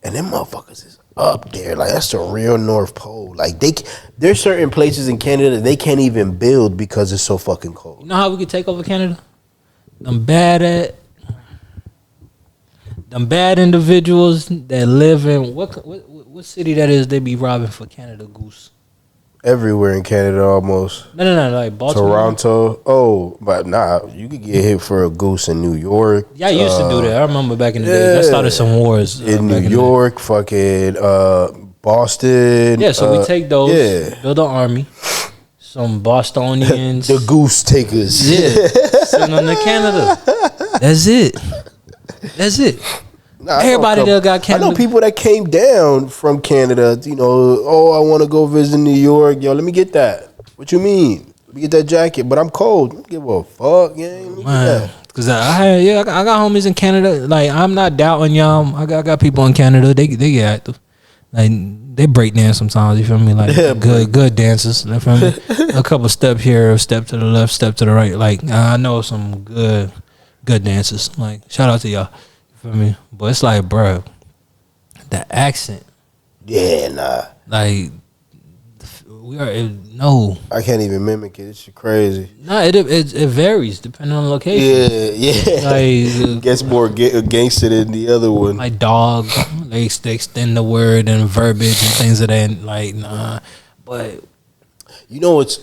and them motherfuckers is up there. Like, that's the real North Pole. Like, there's certain places in Canada they can't even build because it's so fucking cold. You know how we could take over Canada? Them bad individuals that live in what city that is? They be robbing for Canada Goose. Everywhere in Canada, almost. No, like Baltimore, Toronto. Oh, but nah, you could get hit for a goose in New York. Yeah, I used to do that. I remember back in the day. That started some wars in New York. Fucking Boston. Yeah, so we take those. Yeah. Build an army. Some Bostonians. The goose takers. Yeah, send them to Canada. That's it. Nah, everybody there got Canada. I know people that came down from Canada, you know, I want to go visit New York. Yo, let me get that. What you mean? Let me get that jacket, but I'm cold. Don't give a fuck, man. Because I got homies in Canada. Like, I'm not doubting y'all. I got people in Canada. They get active. Like, they break dance sometimes, you feel me? Like, good dancers. You feel me? A couple step here, step to the left, step to the right. Like, I know some good dancers. Like, shout out to y'all. For me, but it's like, bro, the accent. Yeah, nah. Like, no. I can't even mimic it. It's crazy. Nah, it varies depending on the location. Yeah. Like, gets more gangster than the other one. Like dog, they extend the word and verbiage and things of that. Like, nah, but you know what's.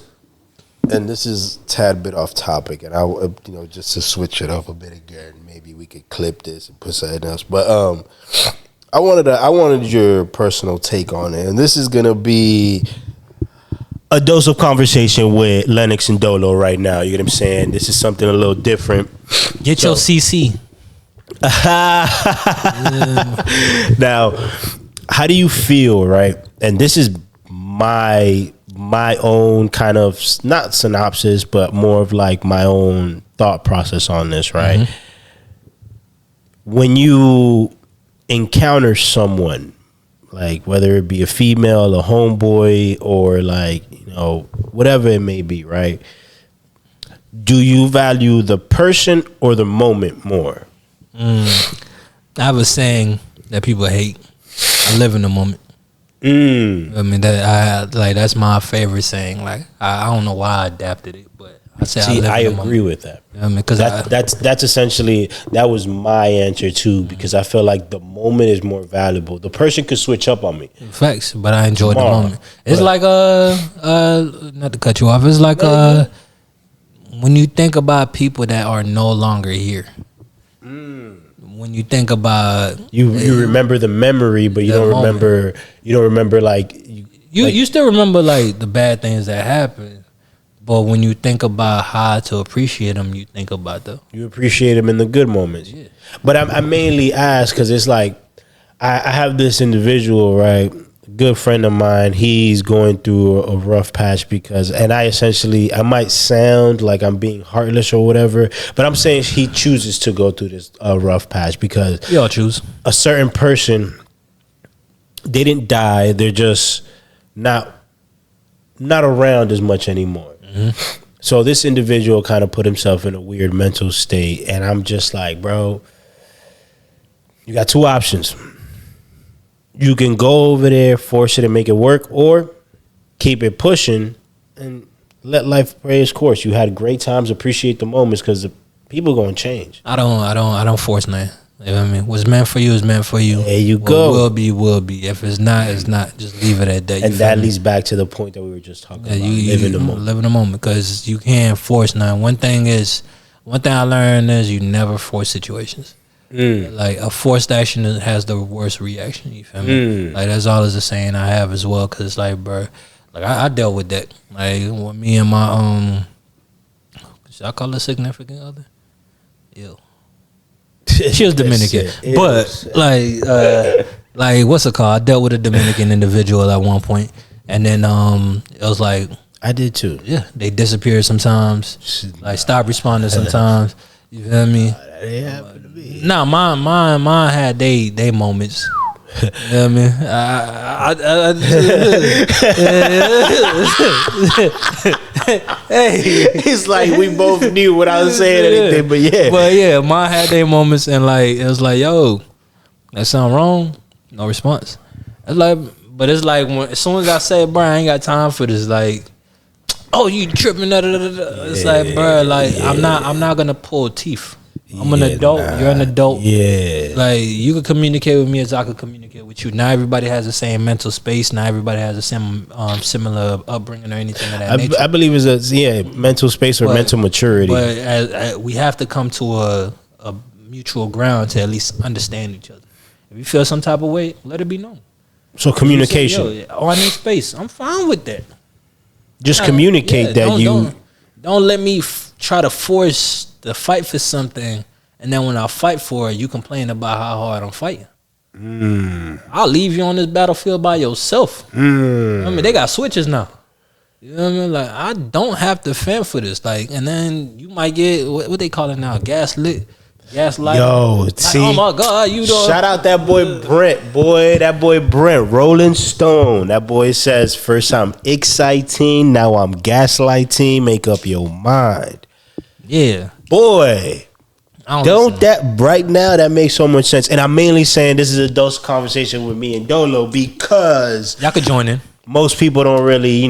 And this is a tad bit off topic, and I, just to switch it up a bit again, maybe we could clip this and put something else. But I wanted your personal take on it, and this is gonna be a dose of conversation with Lennox and Dolo right now. You get what I'm saying? This is something a little different. Get your CC. Now, how do you feel, right? And this is my own kind of, not synopsis, but more of like my own thought process on this, right? Mm-hmm. When you encounter someone, like whether it be a female, a homeboy, or like, whatever it may be, right? Do you value the person or the moment more? I have a saying that people hate. I live in the moment. I mean, that's my favorite saying. Like, I don't know why I adapted it, but I say See, I live in the agree moment. with that. You know what I mean? Because That's essentially, that was my answer too, because I feel like the moment is more valuable. The person could switch up on me. facts, but I enjoyed the Tomorrow. moment. It's Right. like not to cut you off. It's like when you think about people that are no longer here. When you think about You remember the memory, but you The don't moment. remember like you still remember like the bad things that happened, but when you think about how to appreciate them, you think about you appreciate them in the good moments. Yeah. But I mainly ask because it's like I have this individual, right? Good friend of mine. He's going through a rough patch and I might sound like I'm being heartless or whatever, but I'm saying he chooses to go through this rough patch because you all choose. a certain person, they didn't die. They're just not around as much anymore. So this individual kind of put himself in a weird mental state, and I'm just like, bro, you got two options. You can go over there, force it and make it work, or keep it pushing and let life play its course. You had great times, appreciate the moments, because the people gonna change. I don't force nothing. You know what I mean? What's meant for you is meant for you. There you What go. will be. If it's not, it's not. Just leave it at that. And You that feel me? leads back to the point that we were just talking Yeah, about. you Live in the moment. Live in the moment, because you can't force nothing. One thing I learned is you never force situations. Like a forced action has the worst reaction. You feel me? Like that's always the saying I have as well. Cause it's like, bro, like I dealt with that. Like with me and my should I call her significant other? Ew. She was Dominican, but like what's it called? I dealt with a Dominican individual at one point, and then it was like, I did too. yeah, they disappear sometimes, like stop responding sometimes. You feel me? It happened to me. Nah, mine had they moments. You know what I mean? Hey, It's like we both knew what I was saying, anything, but yeah. But yeah, mine had their moments, and like it was like, yo, that sound wrong. No response. It's like, but it's like when as soon as I say, bro, I ain't got time for this. Like, oh, you tripping? Da, da, da, da. It's like, bro, like I'm not gonna pull teeth. I'm an adult. You're an adult. Yeah. Like you could communicate with me as I could communicate with you. Not everybody has the same mental space. Not everybody has the same similar upbringing or anything of that nature. I believe it's mental space or mental maturity. But as we have to come to a mutual ground to at least understand each other. If you feel some type of way, let it be known. So communication. Say, I need space. I'm fine with that. Just communicate that don't let me try to force the fight for something, and then when I fight for it, you complain about how hard I'm fighting. I'll leave you on this battlefield by yourself. I mean, they got switches now. You know what I mean? Like, I don't have to fend for this. Like, and then you might get what they call it now, gaslight. Yo, Like, see, oh my God, you don't. shout out that boy Brent, Rolling Stone. That boy says, first I'm exciting, now I'm gaslighting. Make up your mind, Yeah. boy. I Don't listen. that right now that makes so much sense. And I'm mainly saying this is a dose conversation with me and Dolo because Y'all could join in. most people don't really,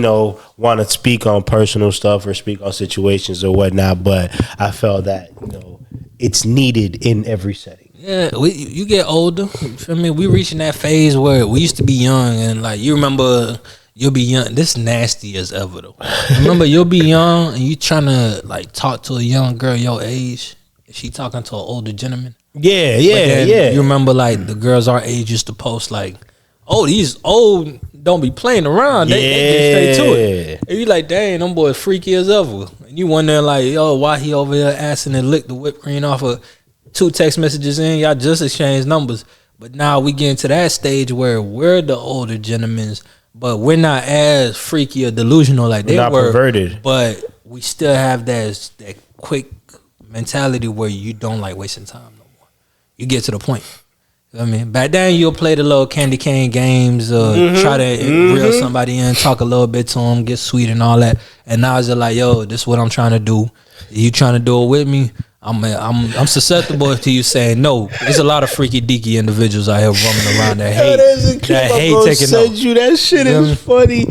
want to speak on personal stuff or speak on situations or whatnot. But I felt that, it's needed in every setting. Yeah, you get older. You feel me? We reaching that phase where we used to be young, and like you remember, you'll be young. This nasty as ever though. Remember, you'll be young and you trying to like talk to a young girl your age. She talking to an older gentleman. Yeah. You remember like the girls our age used to post like, "Oh, these old don't be playing around. They get straight to it." And you like, dang, them boys freaky as ever. And you wonder like, yo, why he over here asking to lick the whipped cream off of 2 text messages in? Y'all just exchanged numbers. But now we get into that stage where we're the older gentlemen, but we're not as freaky or delusional like they not were. perverted. But we still have that quick mentality where you don't like wasting time no more. You get to the point. I mean, back then you'll play the little candy cane games, try to reel somebody in, talk a little bit to them, get sweet and all that. And now it's just like, yo, this is what I'm trying to do. You trying to do it with me? I'm susceptible to you saying no. There's a lot of freaky deaky individuals out here roaming around that hate. There's a clip I'm gonna taking send off. you. That shit You know is funny.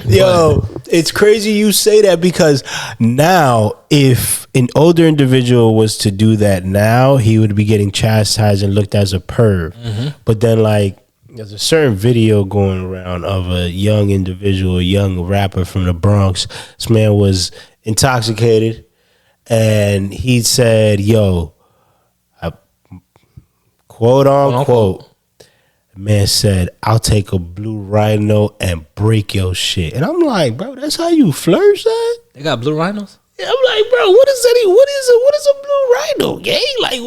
Yo, It's crazy you say that because now, if an older individual was to do that now, he would be getting chastised and looked as a perv. But then, like, there's a certain video going around of a young individual, a young rapper from the Bronx. This man was intoxicated, and he said, "Yo, quote unquote." The man said, "I'll take a blue rhino and break your shit." And I'm like, bro, that's how you flirt, son? They got blue rhinos? Yeah, I'm like, bro, what is that? What is a blue rhino, gang? Like,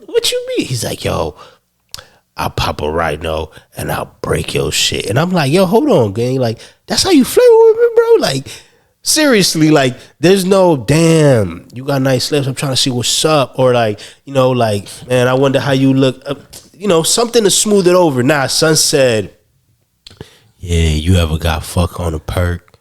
what you mean? He's like, yo, I'll pop a rhino and I'll break your shit. And I'm like, yo, hold on, gang. Like, that's how you flirt with me, bro? Like, seriously, like, there's no, damn, you got nice lips, I'm trying to see what's up. Or like, you know, like, man, I wonder how you look. You know, something to smooth it over. Nah, son said, yeah, you ever got fuck on a perk?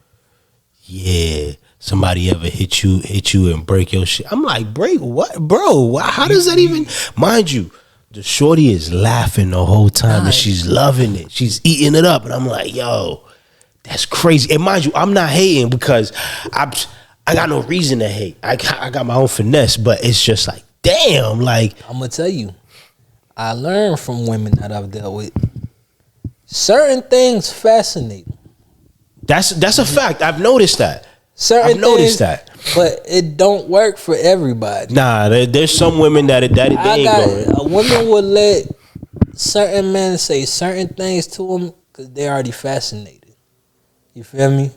Yeah. Somebody ever hit you and break your shit? I'm like, break what? Bro, how does that even, mind you, the shorty is laughing the whole time and she's loving it. She's eating it up. And I'm like, yo, that's crazy. And mind you, I'm not hating because I got no reason to hate. I got my own finesse, but it's just like, damn, like. I'm going to tell you, I learned from women that I've dealt with. Certain things fascinate. That's a fact. I've noticed that. I've noticed that. But it don't work for everybody. Nah, there's some women that they ain't going. A woman would let certain men say certain things to them because they're already fascinated. You feel me?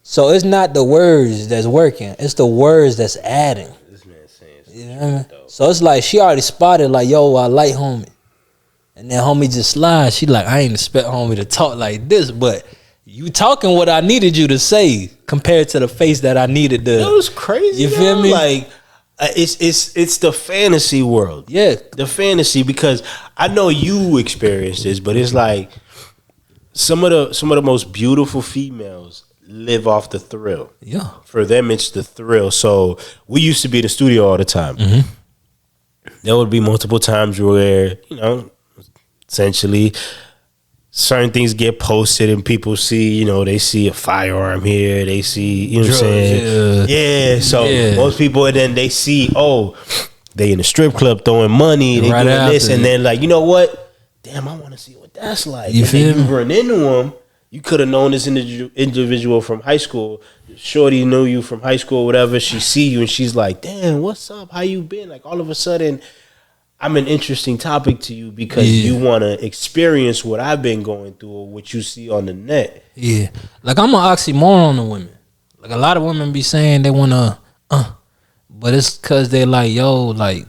So it's not the words that's working. It's the words that's adding. This man saying you know what I mean? So it's like she already spotted like, yo, I like homie. And then homie just slides. She like, I ain't expect homie to talk like this, but you talking what I needed you to say compared to the face that I needed to. It was crazy. You feel me? Like it's the fantasy world. Yeah, the fantasy, because I know you experienced this, but it's like some of the most beautiful females live off the thrill. Yeah, for them it's the thrill. So we used to be in the studio all the time. There would be multiple times where, you know, essentially certain things get posted and people see, you know, they see a firearm here, they see, you know what I'm saying? Yeah. So most people, and then they see, oh, they in a strip club throwing money, they right doing this, and then like, you know what? Damn, I want to see what that's like. You feel me? You run into them. You could have known this individual from high school. Shorty knew you from high school, whatever. She see you and she's like, damn, what's up? How you been? Like all of a sudden, I'm an interesting topic to you because you want to experience what I've been going through or what you see on the net. Yeah. Like I'm an oxymoron on women. Like a lot of women be saying they want to, but it's because they like, yo, like,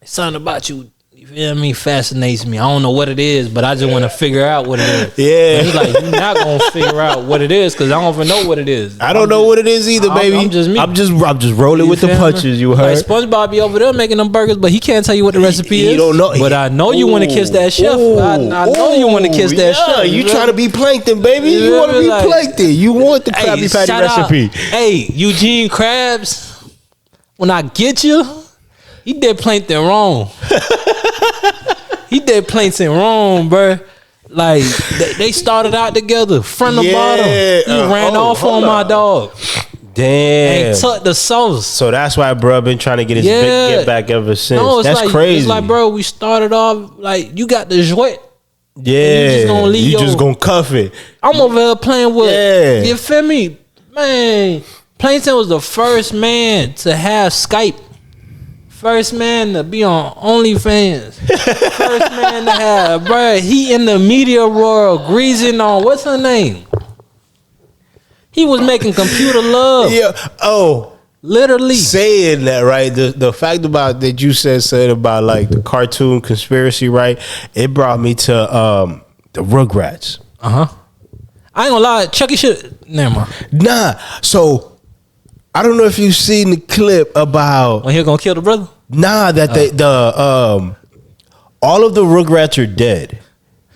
something about you, you feel me, fascinates me. I don't know what it is, but I just want to figure out what it is. Yeah. But he's like, you're not going to figure out what it is because I don't even know what it is. I don't know what it is either, baby. I'm just me. I'm just rolling with the punches, you heard? Like SpongeBob be over there making them burgers, but he can't tell you what the recipe is. You don't know. But I know you want to kiss that chef. I know you want to kiss that chef. You trying to be plankton, baby. You want to be plankton. You want the Krabby Patty recipe. Hey, Eugene Krabs, when I get you, he did plankton wrong. He did plankton wrong, bro. Like they started out together, front to bottom. He ran off on my dog. Damn. And tucked the sauce. So that's why bro been trying to get his get back ever since. No, that's like, crazy. It's like, bro, we started off like you got the jouet. Yeah. You just gonna cuff it. I'm over here playing with. You feel me? Man, Plankton was the first man to have Skype. First man to be on OnlyFans. First man to have, bruh. He in the media world greasing on, what's her name? He was making computer love. Yeah. Oh. Literally. Saying that, right? The fact about that you said about like the cartoon conspiracy, right? It brought me to the Rugrats. I ain't gonna lie, Chucky shit. Never mind. Nah. So I don't know if you've seen the clip about when he gonna kill the brother. Nah, that all of the Rugrats are dead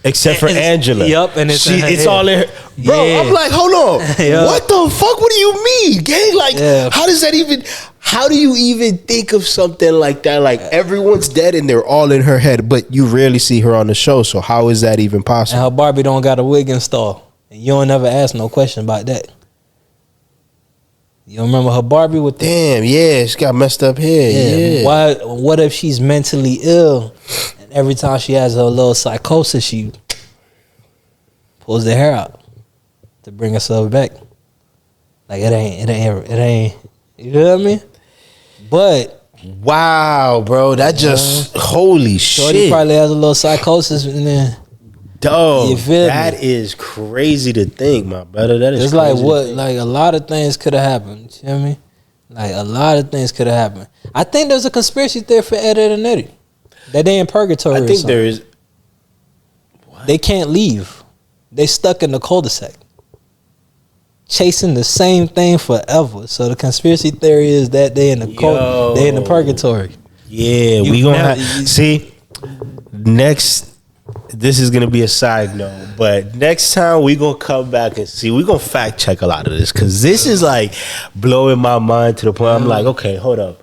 except for Angela. Yup, and it's all in her. Bro, I'm like, hold on, what the fuck? What do you mean, gang? Like, how does that even? How do you even think of something like that? Like everyone's dead and they're all in her head, but you rarely see her on the show. So how is that even possible? And how Barbie don't got a wig installed, and you don't never ask no question about that. You remember her Barbie with the Damn, yeah, she got messed up hair. Yeah. What if she's mentally ill, and every time she has her little psychosis, she pulls the hair out to bring herself back? Like it ain't. You know what I mean? But Wow, bro, that just holy Shorty shit. probably has a little psychosis, and then Dog, you feel that me? is crazy to think, my brother. That is it's crazy like to what, think. like a lot of things could have happened. You feel me? Like a lot of things could have happened. I think there's a conspiracy theory for Ed, Ed, and Eddie that they in purgatory. I think there is. They can't leave. They stuck in the cul-de-sac, chasing the same thing forever. So the conspiracy theory is that they in the they in the purgatory. Yeah, we gonna see. Next, this is gonna be a side note, but next time we gonna come back and see. We gonna fact check a lot of this because this is like blowing my mind to the point. I'm like, okay, hold up.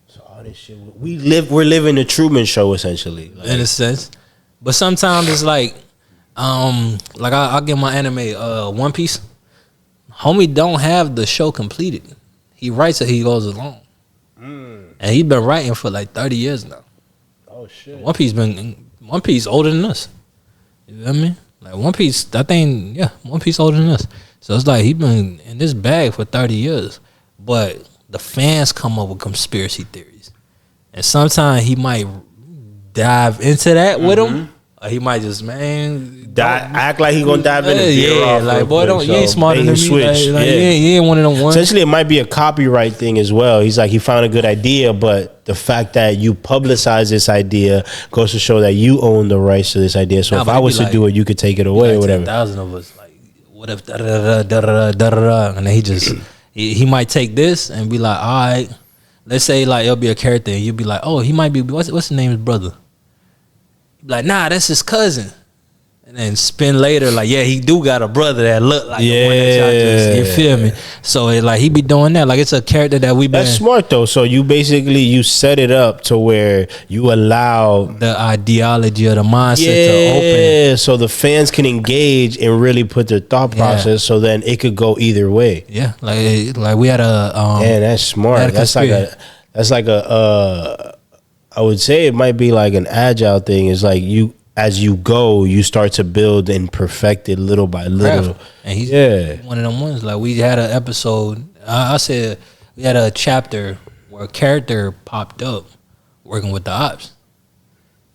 So all this shit, we're living the Truman Show essentially, like, In a sense. But sometimes it's like I'll get my anime One Piece. Homie don't have the show completed. He writes it, he goes along. And he's been writing for like 30 years now. oh shit. One Piece older than us. You know what I mean? Like One Piece, One Piece older than us. So it's like he been in this bag for 30 years. But the fans come up with conspiracy theories. And sometimes he might dive into that with them. Or he might just, Act like he gonna dive in and veer off like real boy, quick, you ain't so smarter they than can me. switch. Like, he ain't one of them ones. Essentially, it might be a copyright thing as well. He's like, he found a good idea, but the fact that you publicize this idea goes to show that you own the rights to this idea. So if I was to do it, you could take it away or whatever. 10,000 of us, like, what if da da da da da da da, and then he just he might take this and be like, all right, let's say like it'll be a character, and you'll be like, oh, he might be what's his name, his brother. Like, nah, that's his cousin. And then spin later, like, yeah, he do got a brother that look like the one that y'all just, you feel me? So it, like he be doing that, like it's a character that we been. That's smart though. So you basically you set it up to where you allow the ideology of the mindset to open. Yeah, so the fans can engage and really put their thought process. So then it could go either way. Yeah, like we had a Man, that's smart. That's like a I would say it might be like an agile thing. It's like you, as you go, you start to build and perfect it little by little. And he's one of them ones. Like we had an episode. I said we had a chapter where a character popped up working with the ops,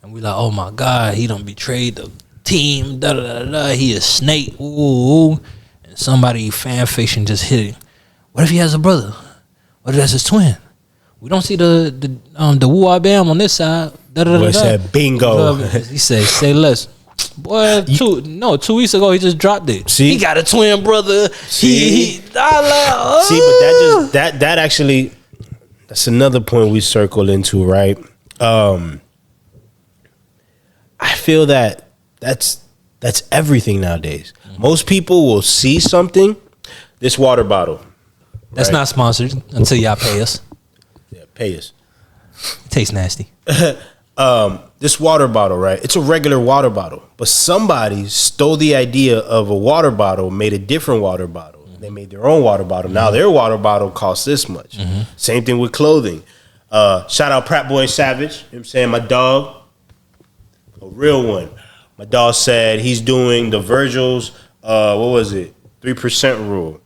and we like, oh my god, he done betrayed the team. Da da da da. He is Snake. Ooh, and somebody fan fiction just hit it. What if he has a brother? What if that's his twin? We don't see the woo bam on this side. Boy said bingo. He said, "Say less." Boy, 2 weeks ago he just dropped it. See, he got a twin brother. See, but that actually, that's another point we circle into, right? I feel that's everything nowadays. Most people will see something. This water bottle. That's not sponsored until y'all pay us. Yeah, pay us. It tastes nasty. This water bottle, right? It's a regular water bottle, but somebody stole the idea of a water bottle, made a different water bottle. They made their own water bottle. Now their water bottle costs this much. Same thing with clothing. Shout out Prat Boy Savage. You know what I'm saying? My dog, a real one. My dog said he's doing the Virgil's, 3% rule.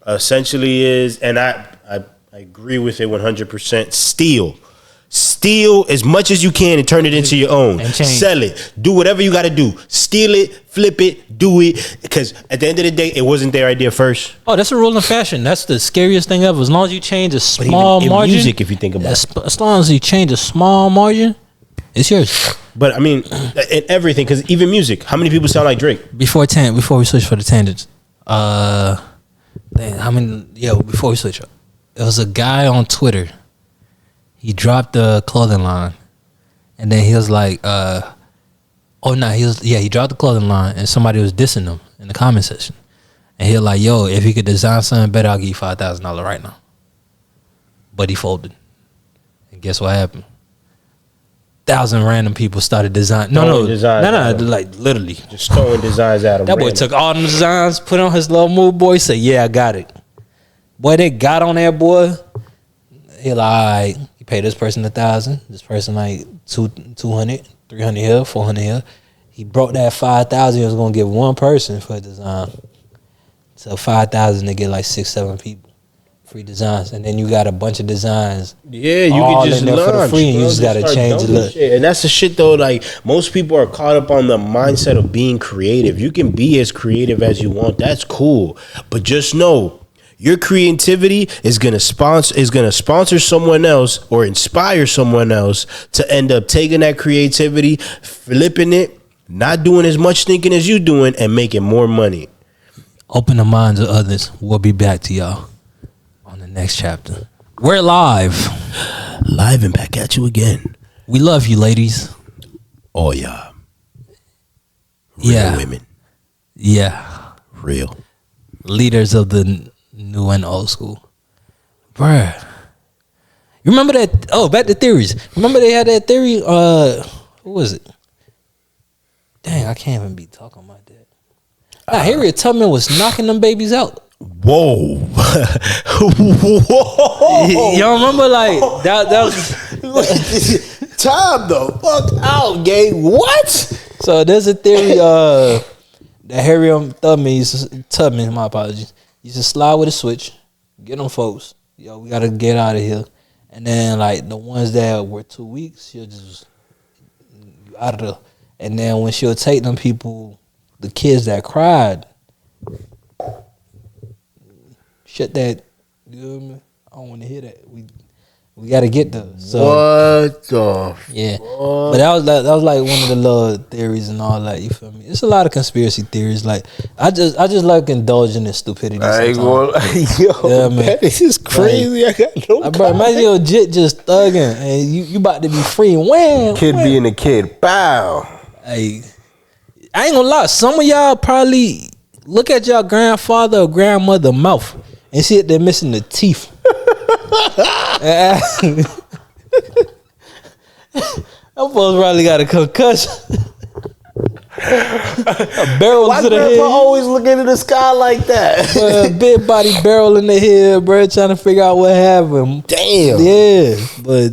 Essentially is, and I agree with it 100%. Steal as much as you can and turn it into your own. Sell it. Do whatever you got to do. Steal it, flip it, do it. Because at the end of the day, it wasn't their idea first. Oh, that's a rule in fashion. That's the scariest thing ever. As long as you change a small margin. Music, if you think about it. As long as you change a small margin, it's yours. But I mean, in everything, because even music, how many people sound like Drake? Before we switch for the tangents, before we switch up, there was a guy on Twitter. He dropped the clothing line, and then he was like, he dropped the clothing line, and somebody was dissing him in the comment section, and he was like, yo, if he could design something better, I'll give you $5,000 right now. But he folded, and guess what happened? 1,000 random people started designing. No, like literally just throwing designs at him. That boy took all them designs, put on his little mood boy, said, yeah, I got it. Boy, they got on that boy. He like, all right, you pay this person 1,000, this person like 200, 300 here, 400 here. He broke that 5,000. He was gonna give one person for design. So 5,000 to get like 6-7 people free designs, and then you got a bunch of designs. Yeah, you all can just in there for the free, and you just gotta change the look. And that's the shit though. Like most people are caught up on the mindset of being creative. You can be as creative as you want. That's cool, but just know your creativity is gonna sponsor someone else or inspire someone else to end up taking that creativity, flipping it, not doing as much thinking as you doing, and making more money. Open the minds of others. We'll be back to y'all on the next chapter. We're live And back at you again. We love you, ladies. Oh yeah. Real Yeah. women. Yeah. Real. Leaders of the new and old school. Bruh. You remember that? Oh, back to theories. Remember they had that theory? Who was it? Dang, I can't even be talking about that. Harriet Tubman was knocking them babies out. Whoa. Whoa. Y'all remember like that was Time the fuck out, gay. What? So there's a theory that Harriet Tubman, my apologies, used to slide with a switch, get them folks. Yo, we gotta get out of here. And then like the ones that were 2 weeks, she'll just out of the. And then when she'll take them people, the kids that cried, shut that. You know what I mean? I don't want to hear that. We got to get those. So, what the? Yeah, but that was like one of the little theories and all that. You feel me? It's a lot of conspiracy theories. Like I just like indulging in stupidity. I ain't sometimes. gonna, yo, Yeah, man. that is just crazy. Like, I got no. Bro, imagine your jit just thugging and you about to be free. When Kid being a kid. Bow. Hey, I ain't gonna lie. Some of y'all probably look at your grandfather or grandmother mouth and see that they're missing the teeth. That boy's probably got a concussion. A barrel Why to the head. grandpa always looking into the sky like that? A big body barrel in the head, bro, trying to figure out what happened. Damn. Yeah, but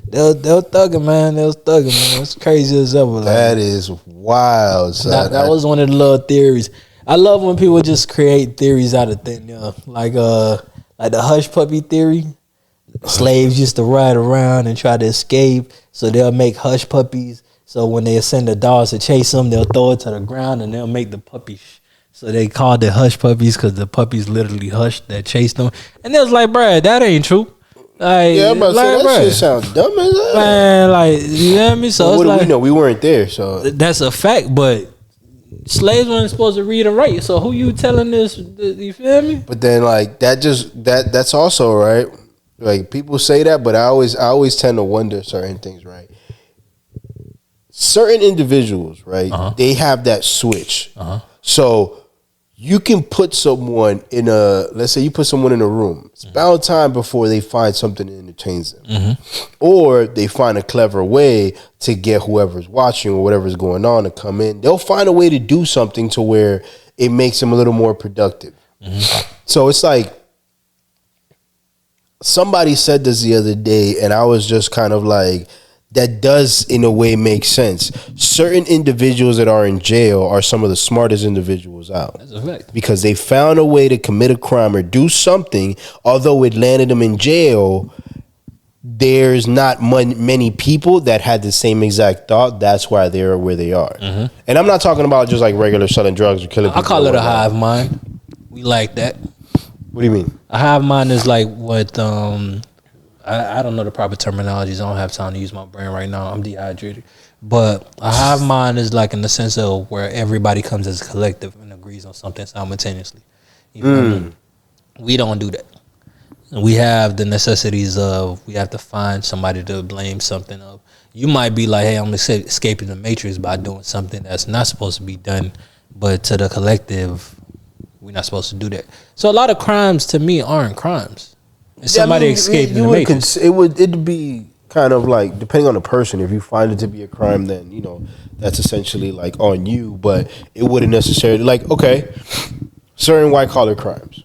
they'll thugging, man. They'll thugging, man. It's crazy as ever. That is wild, son. That was one of the little theories. I love when people just create theories out of thin air, like the hush puppy theory. Slaves used to ride around and try to escape, so they'll make hush puppies. So when they send the dogs to chase them, they'll throw it to the ground and they'll make the puppy. So they called it hush puppies because the puppies literally hushed that chased them. And they was like, bruh, that ain't true. Like, yeah, I'm about to say that shit sounds dumb as hell. Man, like, you know what I mean? So what it's do like, we know? We weren't there, so that's a fact, but slaves weren't supposed to read and write. So who you telling this? You feel me? But then like that's also right. Like people say that, but I always tend to wonder certain things, right? Certain individuals, right? They have that switch. So you can put someone in let's say you put someone in a room. It's about time before they find something that entertains them. Or they find a clever way to get whoever's watching or whatever's going on to come in. They'll find a way to do something to where it makes them a little more productive. So it's like, somebody said this the other day, and I was just kind of like, that does in a way make sense. Certain individuals that are in jail are some of the smartest individuals out. That's a fact. Because they found a way to commit a crime or do something, although it landed them in jail. There's not many people that had the same exact thought. That's why they're where they are. And I'm not talking about just like regular selling drugs or killing people. I call it a hive mind. We like that. What do you mean? A hive mind is like what I don't know the proper terminologies. I don't have time to use my brain right now. I'm dehydrated. But a hive mind is like in the sense of where everybody comes as a collective and agrees on something simultaneously. You know? We don't do that. We have the necessities of, we have to find somebody to blame something of. You might be like, hey, I'm escaping the matrix by doing something that's not supposed to be done. But to the collective, we're not supposed to do that. So a lot of crimes to me aren't crimes. If somebody escaped the matrix. It'd be kind of like, depending on the person, if you find it to be a crime, then, you know, that's essentially like on you. But it wouldn't necessarily, like, okay, certain white collar crimes.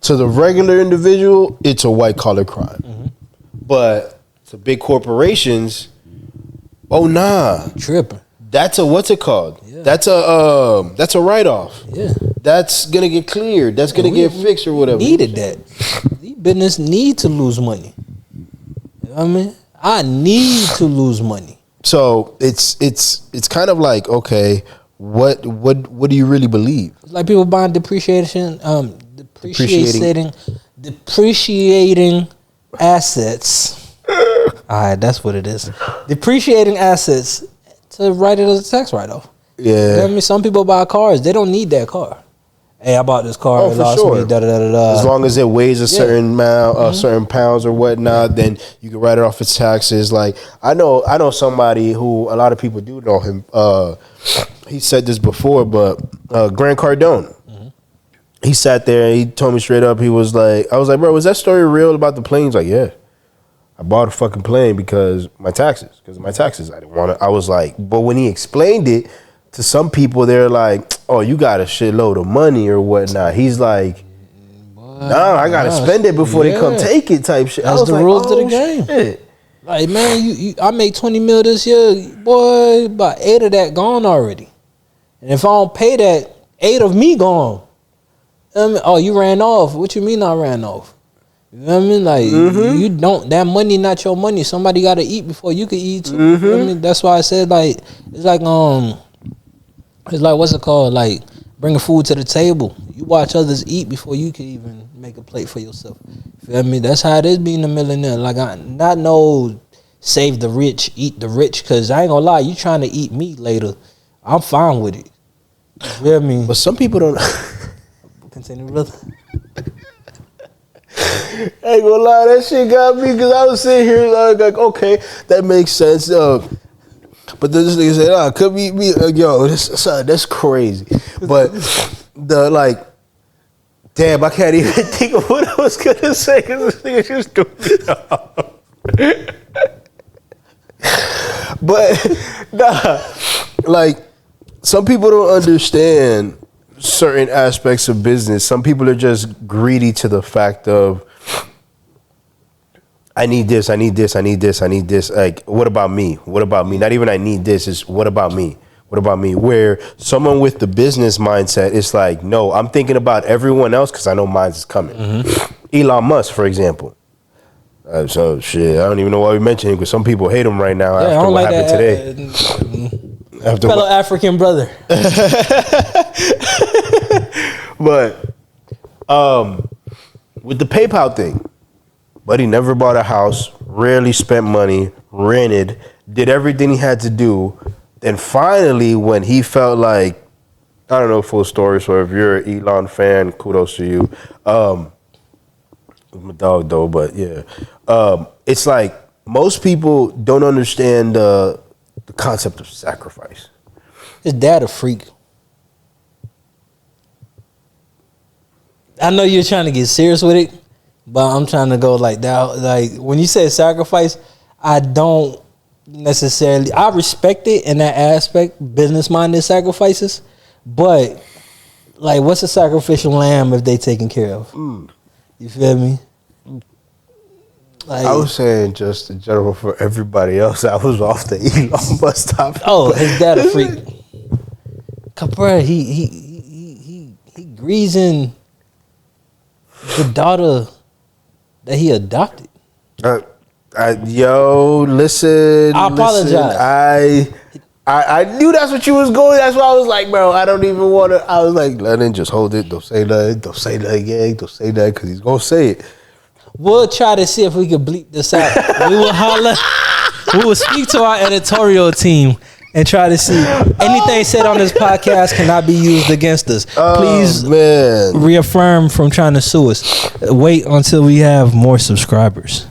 To the regular individual, it's a white collar crime. But to big corporations, oh nah, Tripping. that's a what's it called? Yeah. That's a write off. Yeah. That's gonna get cleared. That's gonna get fixed or whatever. Needed that. These business need to lose money. You know what I mean? I need to lose money. So it's kind of like, okay, what do you really believe? It's like people buying depreciating assets. Alright, that's what it is. Depreciating assets to write it as a tax write-off. Yeah. You know what I mean? Some people buy cars, they don't need that car. Hey, I bought this car. Oh, it for lost sure. me. Da, da, da, da, da. As long as it weighs a certain amount, certain pounds or whatnot, then you can write it off as taxes. Like I know somebody who a lot of people do know him. He said this before, but Grant Cardone. He sat there and he told me straight up. He was like, I was like, bro, was that story real about the planes? Like, yeah. I bought a fucking plane because my taxes. I didn't want to. I was like, but when he explained it to some people, they're like, oh, you got a shitload of money or whatnot. He's like, nah, I gotta spend it before they come take it type shit. That's the like, rules of the game. Shit. Like, man, I made 20 mil this year. Boy, about 8 of that gone already. And if I don't pay that, 8 of me gone. Oh, you ran off. What you mean I ran off? You know what I mean? Like, you don't, that money not your money. Somebody got to eat before you can eat too. You know what I mean? That's why I said, like, it's like, what's it called? Like, bringing food to the table. You watch others eat before you can even make a plate for yourself. You feel me? That's how it is being a millionaire. Like, not no save the rich, eat the rich. Because I ain't gonna lie, you trying to eat meat later, I'm fine with it. You feel me? But some people don't. Continue, brother. I ain't gonna lie, that shit got me because I was sitting here like, okay, that makes sense. But then this nigga said, could be me. Yo, that's crazy. But the like, damn, I can't even think of what I was gonna say because this nigga just threw me off. But nah, like some people don't understand certain aspects of business. Some people are just greedy to the fact of, I need this. Like, what about me? Not even I need this, is what about me? Where someone with the business mindset is like, no, I'm thinking about everyone else because I know mine is coming. Elon Musk, for example. So shit, I don't even know why we mentioned him because some people hate him right now after what happened today. Fellow African brother. But with the PayPal thing, buddy never bought a house, rarely spent money, rented, did everything he had to do. Then finally, when he felt like, I don't know full story, so if you're an Elon fan, kudos to you. I'm a dog though, but yeah. It's like most people don't understand the concept of sacrifice. His dad a freak. I know you're trying to get serious with it, but I'm trying to go like that. Like when you say sacrifice, I don't necessarily. I respect it in that aspect, business-minded sacrifices. But like, what's a sacrificial lamb if they taken care of? You feel me? Like, I was saying just in general for everybody else. I was off the Elon Musk topic. Oh, his dad a freak. Bro, he greasing the daughter that he adopted. Yo, listen. I apologize. I knew that's what you was going. That's why I was like, bro, I don't even want to. I was like, let him just hold it. Don't say nothing. Don't say nothing again. Don't say nothing because he's gonna say it. We'll try to see if we can bleep this out. We will holler. We will speak to our editorial team and try to see anything said on this podcast cannot be used against us. Please reaffirm from trying to sue us. Wait until we have more subscribers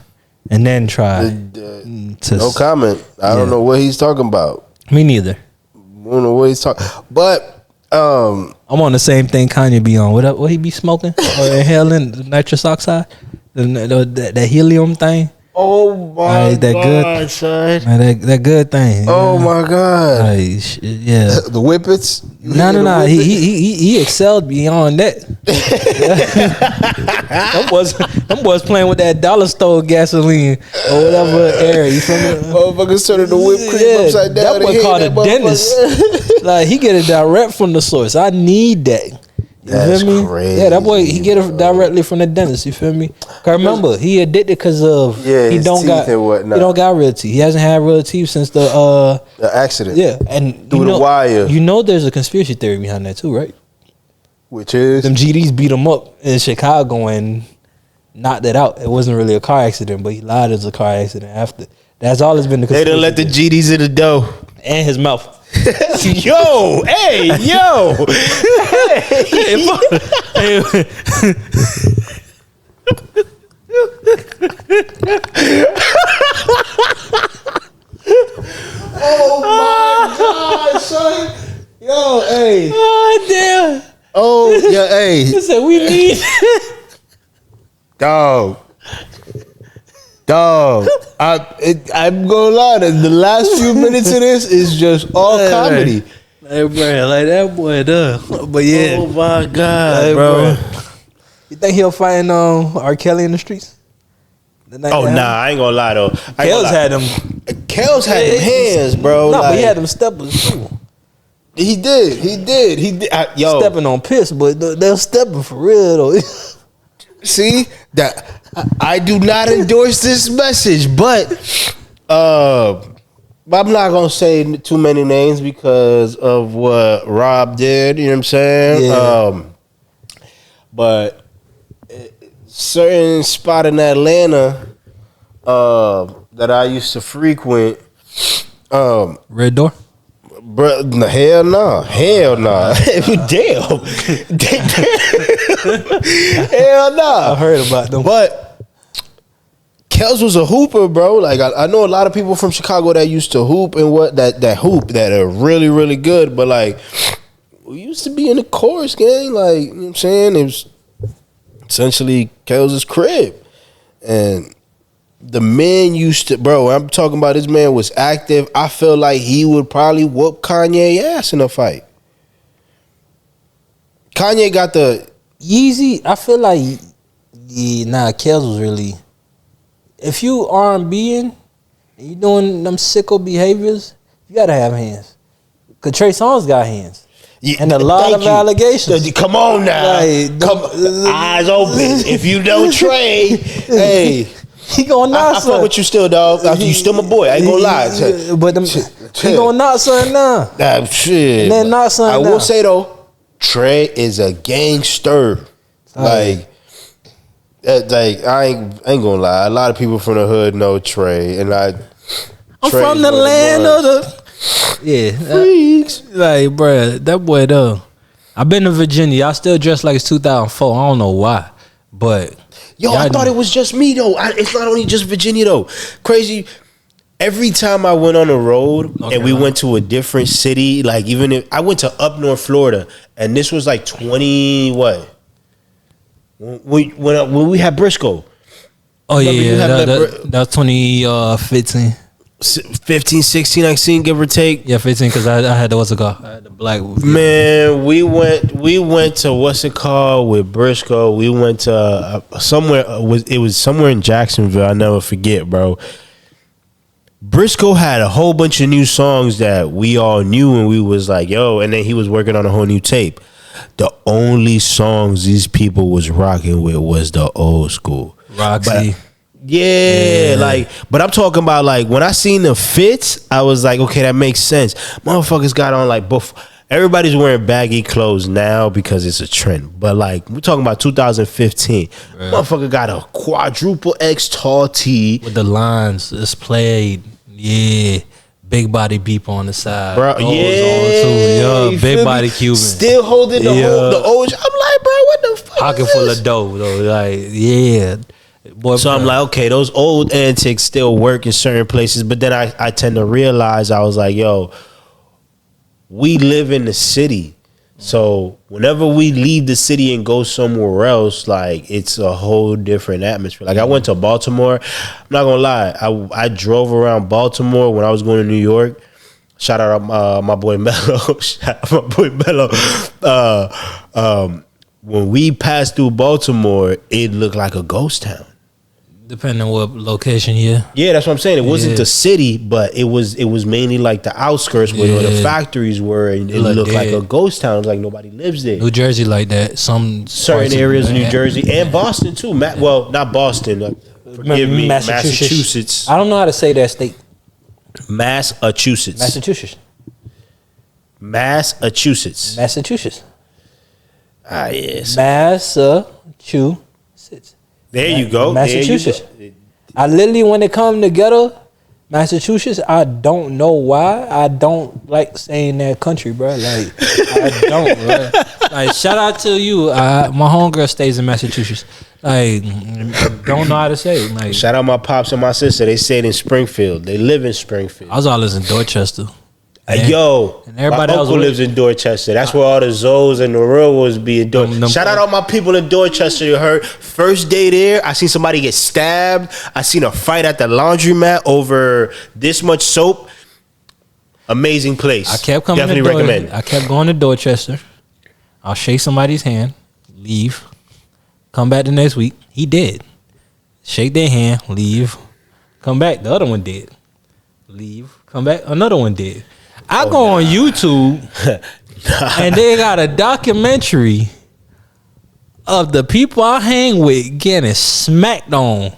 and then try. No comment. I don't know what he's talking about. Me neither. I don't know what he's talking. But I'm on the same thing Kanye be on. What he be smoking or inhaling? The nitrous oxide, the helium thing. Oh my Like, that god, good, son. man, that good thing. Oh my god. Like, yeah. The whippets? No. He excelled beyond that. them boys playing with that dollar store gasoline or whatever air. You feel me? Motherfuckers turning the whipped cream upside down. That boy called a dentist. Like, he get it direct from the source. I need that. You That's feel me? crazy. Yeah, that boy, he get it directly from the dentist. You feel me? Cause remember, he addicted because of he his don't teeth got and whatnot. he don't got real teeth. He hasn't had real teeth since the accident. yeah, and Through the wire. You know, there's a conspiracy theory behind that too, right? Which is Them GDs beat him up in Chicago and knocked it out. It wasn't really a car accident, but he lied it was a car accident after. That's all it's been. The They done let the GDs in the dough. and his mouth. Yo, hey, yo. oh my god, son. Yo, hey. Oh damn! Oh, yeah, hey. He said we need. Dog. I'm gonna lie, the last few minutes of this is just all comedy. Hey, bro, like that boy, but yeah. Oh my god, Hey, bro. You think he'll find R. Kelly in the streets? Oh, nah, I ain't gonna lie, though. Kels had them. Kels had them hands, bro. No, but he like, had them steppers too. He did. Yo, Stepping on piss, but they're stepping for real though. see that I do not endorse this message, but I'm not gonna say too many names because of what Rob did. You know what I'm saying? Yeah. But certain spot in Atlanta that I used to frequent. Red Door. Bro, hell no, hell no, damn, hell no. I heard about them. But Kels was a hooper, bro. Like I know a lot of people from Chicago that used to hoop and that are really, really good. But like we used to be in the chorus gang, like you know what I'm saying? It was essentially Kels' crib. And the man used to, bro, I'm talking about this man was active. I feel like he would probably whoop Kanye ass in a fight. Kanye got the Yeezy, I feel like Kels was really. If you R&Bing and you doing them sicko behaviors, you gotta have hands. Cause Trey Songz got hands. Yeah, and a lot of allegations. Come on now. Like, eyes open. If you know Trey, hey. He gonna knock I fuck with you still, dog. You still my boy. I ain't gonna lie. But he gonna knock something now. Shit. And then knock something I will say though, Trey is a gangster. Like I ain't gonna lie. A lot of people from the hood know Trey, and I'm from the land of the freaks. Like, bruh, that boy though. I've been to Virginia. I still dress like it's 2004. I don't know why, but. Yo, I thought it was just me though. It's not only just Virginia though. Crazy. Every time I went on the road and we went to a different city, like even if I went to up north Florida, and this was like 20 what? When we had Briscoe. Oh yeah, that was 2015. 15, 16, I seen, give or take. Yeah, 15 because I had the I had the black. Man, we went to what's it called with Briscoe. We went to somewhere. It was somewhere in Jacksonville. I never forget, bro. Briscoe had a whole bunch of new songs that we all knew, and we was like, yo. And then he was working on a whole new tape. The only songs these people was rocking with was the old school Roxy. But I'm talking about like when I seen the fits, I was like, okay, that makes sense. Motherfuckers got on like both. Everybody's wearing baggy clothes now because it's a trend. But like we're talking about 2015, motherfucker got a quadruple X tall tee with the lines. It's played, big body beep on the side, bro. On too. Big body Cuban, still holding the old. I'm like, bro, what the fuck? Pocket full of dough though, like Boy, so I'm like, okay, those old antics still work in certain places, but then I tend to realize I was like, yo, we live in the city, So whenever we leave the city and go somewhere else, like it's a whole different atmosphere. Like I went to Baltimore. I'm not gonna lie. I drove around Baltimore when I was going to New York. Shout out my boy Mello. Shout out my boy Mello. When we passed through Baltimore, it looked like a ghost town. Depending on what location, yeah. Yeah, that's what I'm saying. It wasn't the city, but it was mainly like the outskirts where the factories were, and it looked like a ghost town. It was like nobody lives there. New Jersey like that. Some certain areas of New Jersey and Boston too. Well, not Boston. Forgive me, Massachusetts. I don't know how to say that state. Massachusetts. Ah, yes. Massachusetts. There you go. Massachusetts. I literally, when it come together, Massachusetts, I don't know why I don't like saying that country, bro. Like, I don't, bro. Like, shout out to you. My homegirl stays in Massachusetts. Like, don't know how to say it. Like, shout out my pops and my sister. They stayed in Springfield. They live in Springfield. I was always in Dorchester. And everybody my uncle lives in Dorchester. That's where all the Zoes and the real ones be in Dorchester. Shout out all my people in Dorchester. You heard first day there, I seen somebody get stabbed. I seen a fight at the laundromat over this much soap. Amazing place. I kept coming. Definitely recommend. I kept going to Dorchester. I'll shake somebody's hand, leave, come back the next week. He dead. Shake their hand, leave, come back. The other one dead. Leave, come back. Another one dead. I go on YouTube and they got a documentary of the people I hang with getting smacked on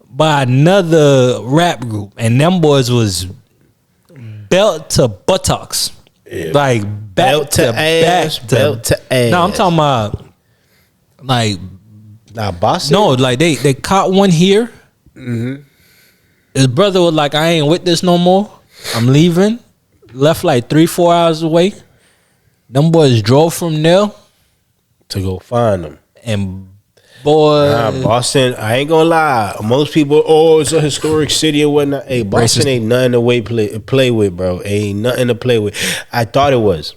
by another rap group, and them boys was belt to buttocks, like belt to ass, belt to ass. No, I'm talking about like Boston. No, like they caught one here. Mm-hmm. His brother was like, "I ain't with this no more. I'm leaving." Left like 3-4 hours away. Them boys drove from there to go find them. And boy, Boston, I ain't gonna lie. Most people, it's a historic city or whatnot. Hey, Boston ain't nothing to play with, bro. Ain't nothing to play with. I thought it was.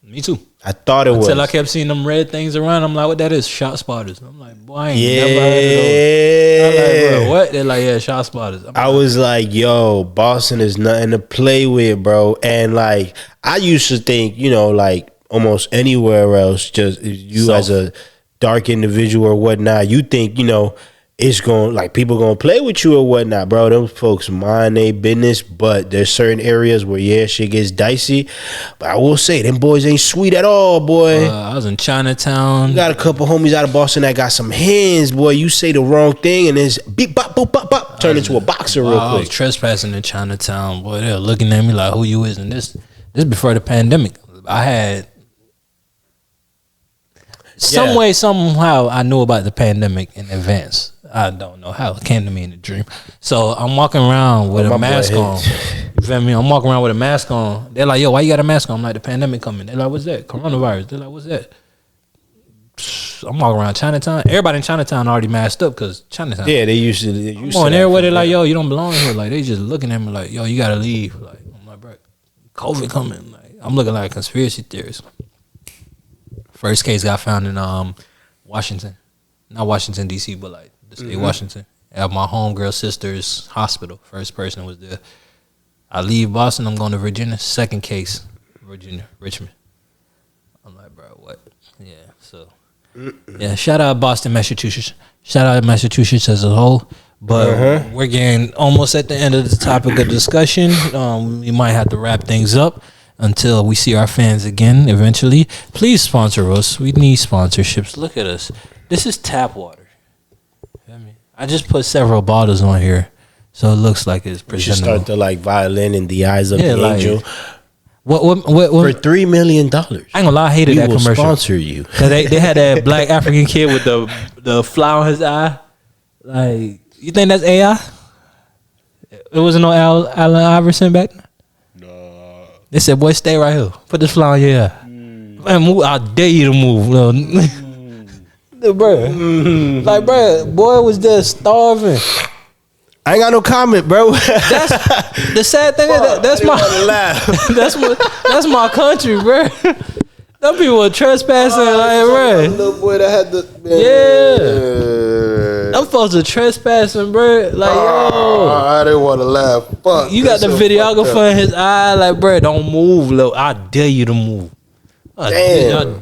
Me too. I thought it was. Until I kept seeing them red things around. I'm like, what that is? Shot spotters. I'm like, boy, I ain't never heard of those. I'm like, bro, what? They're like, yeah, shot spotters. I was like, yo, Boston is nothing to play with, bro. And like, I used to think, like almost anywhere else, just you as a dark individual or whatnot, you think, it's going like people gonna play with you or whatnot, bro. Them folks mind their business, but there's certain areas where shit gets dicey. But I will say, them boys ain't sweet at all, boy. I was in Chinatown. Got a couple homies out of Boston that got some hands, boy. You say the wrong thing and it's beep bop boop bop bop, turn into a boxer real quick. I was trespassing in Chinatown, boy. They're looking at me like, who you is? And this before the pandemic. I had some way, somehow I knew about the pandemic in advance. I don't know how. It came to me in a dream. So I'm walking around with a mask on. You feel me? I'm walking around with a mask on. They're like, yo, why you got a mask on? I'm like, the pandemic coming. They're like, what's that? Coronavirus. They're like, what's that? I'm walking around Chinatown. Everybody in Chinatown already masked up because Chinatown. Yeah, they used to. I'm going everywhere. They're like, yo, you don't belong here. Like, they just looking at me like, yo, you got to leave. Like, I'm like, bro, COVID coming. Like, I'm looking like a conspiracy theorist. First case got found in Washington. Not Washington, D.C., but like the state of Washington. At my homegirl sister's hospital. First person was there. I leave Boston, I'm going to Virginia. Second case, Virginia, Richmond. I'm like, bro, what? Yeah, so. Yeah, shout out Boston, Massachusetts. Shout out Massachusetts as a whole. But we're getting almost at the end of the topic of discussion. We might have to wrap things up until we see our fans again eventually. Please sponsor us. We need sponsorships. Look at us. This is tap water. I just put several bottles on here, so it looks like it's presentable. We should start the like violin in the eyes of the angel. What for $3 million? I ain't gonna lie, I hated that commercial. Sponsor you. They had that black African kid with the fly on his eye. Like, you think that's AI? It wasn't no Allen Iverson back then? No. They said, boy, stay right here. Put this fly on your eye. Man, move. I dare you to move. Bro, like, bro, boy was just starving. I ain't got no comment, bro. That's the sad thing. That's my that's my country, bro. Some people were trespassing, like, bro. Little boy that had the Them folks are trespassing, bro. Like, yo, I didn't want to laugh. Fuck. you got the videographer in his eye, like, bro, don't move, little. I dare you to move. I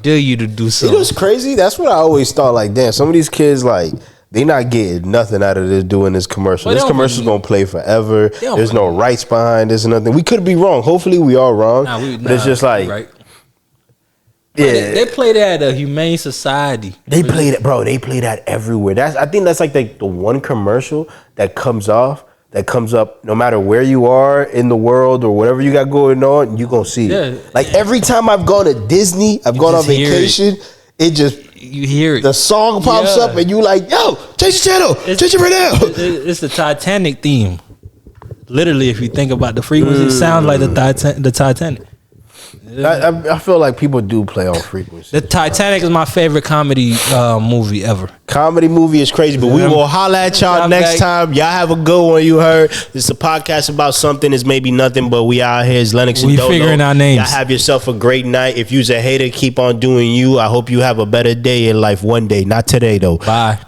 dare you to do You something. know what's crazy? That's what I always thought. Like, damn, some of these kids, like, they not getting nothing out of this doing this commercial. Well, This commercial's gonna play forever. don't There's no rights behind this or nothing. We could be wrong. Hopefully, we are wrong. But it's just like, right. yeah, They play that at a humane society. they play that, bro. They play that everywhere. I think that's like the one commercial that comes up no matter where you are in the world or whatever you got going on, you gonna see it. Like every time I've gone to Disney, I've gone on vacation, it just you hear it. The song pops up and you like, yo, change the channel, change it right now. It's the Titanic theme. Literally, if you think about the frequency, it sounds like the Titanic. I feel like people do play on frequency. The Titanic is my favorite comedy movie ever. Comedy movie is crazy, but we will holla at y'all next time. Y'all have a good one. You heard this is a podcast about something that's maybe nothing, but we out here is Lennox and We Dono. figuring our names. Y'all have yourself a great night. If you's a hater, keep on doing you. I hope you have a better day in life one day. Not today though. Bye.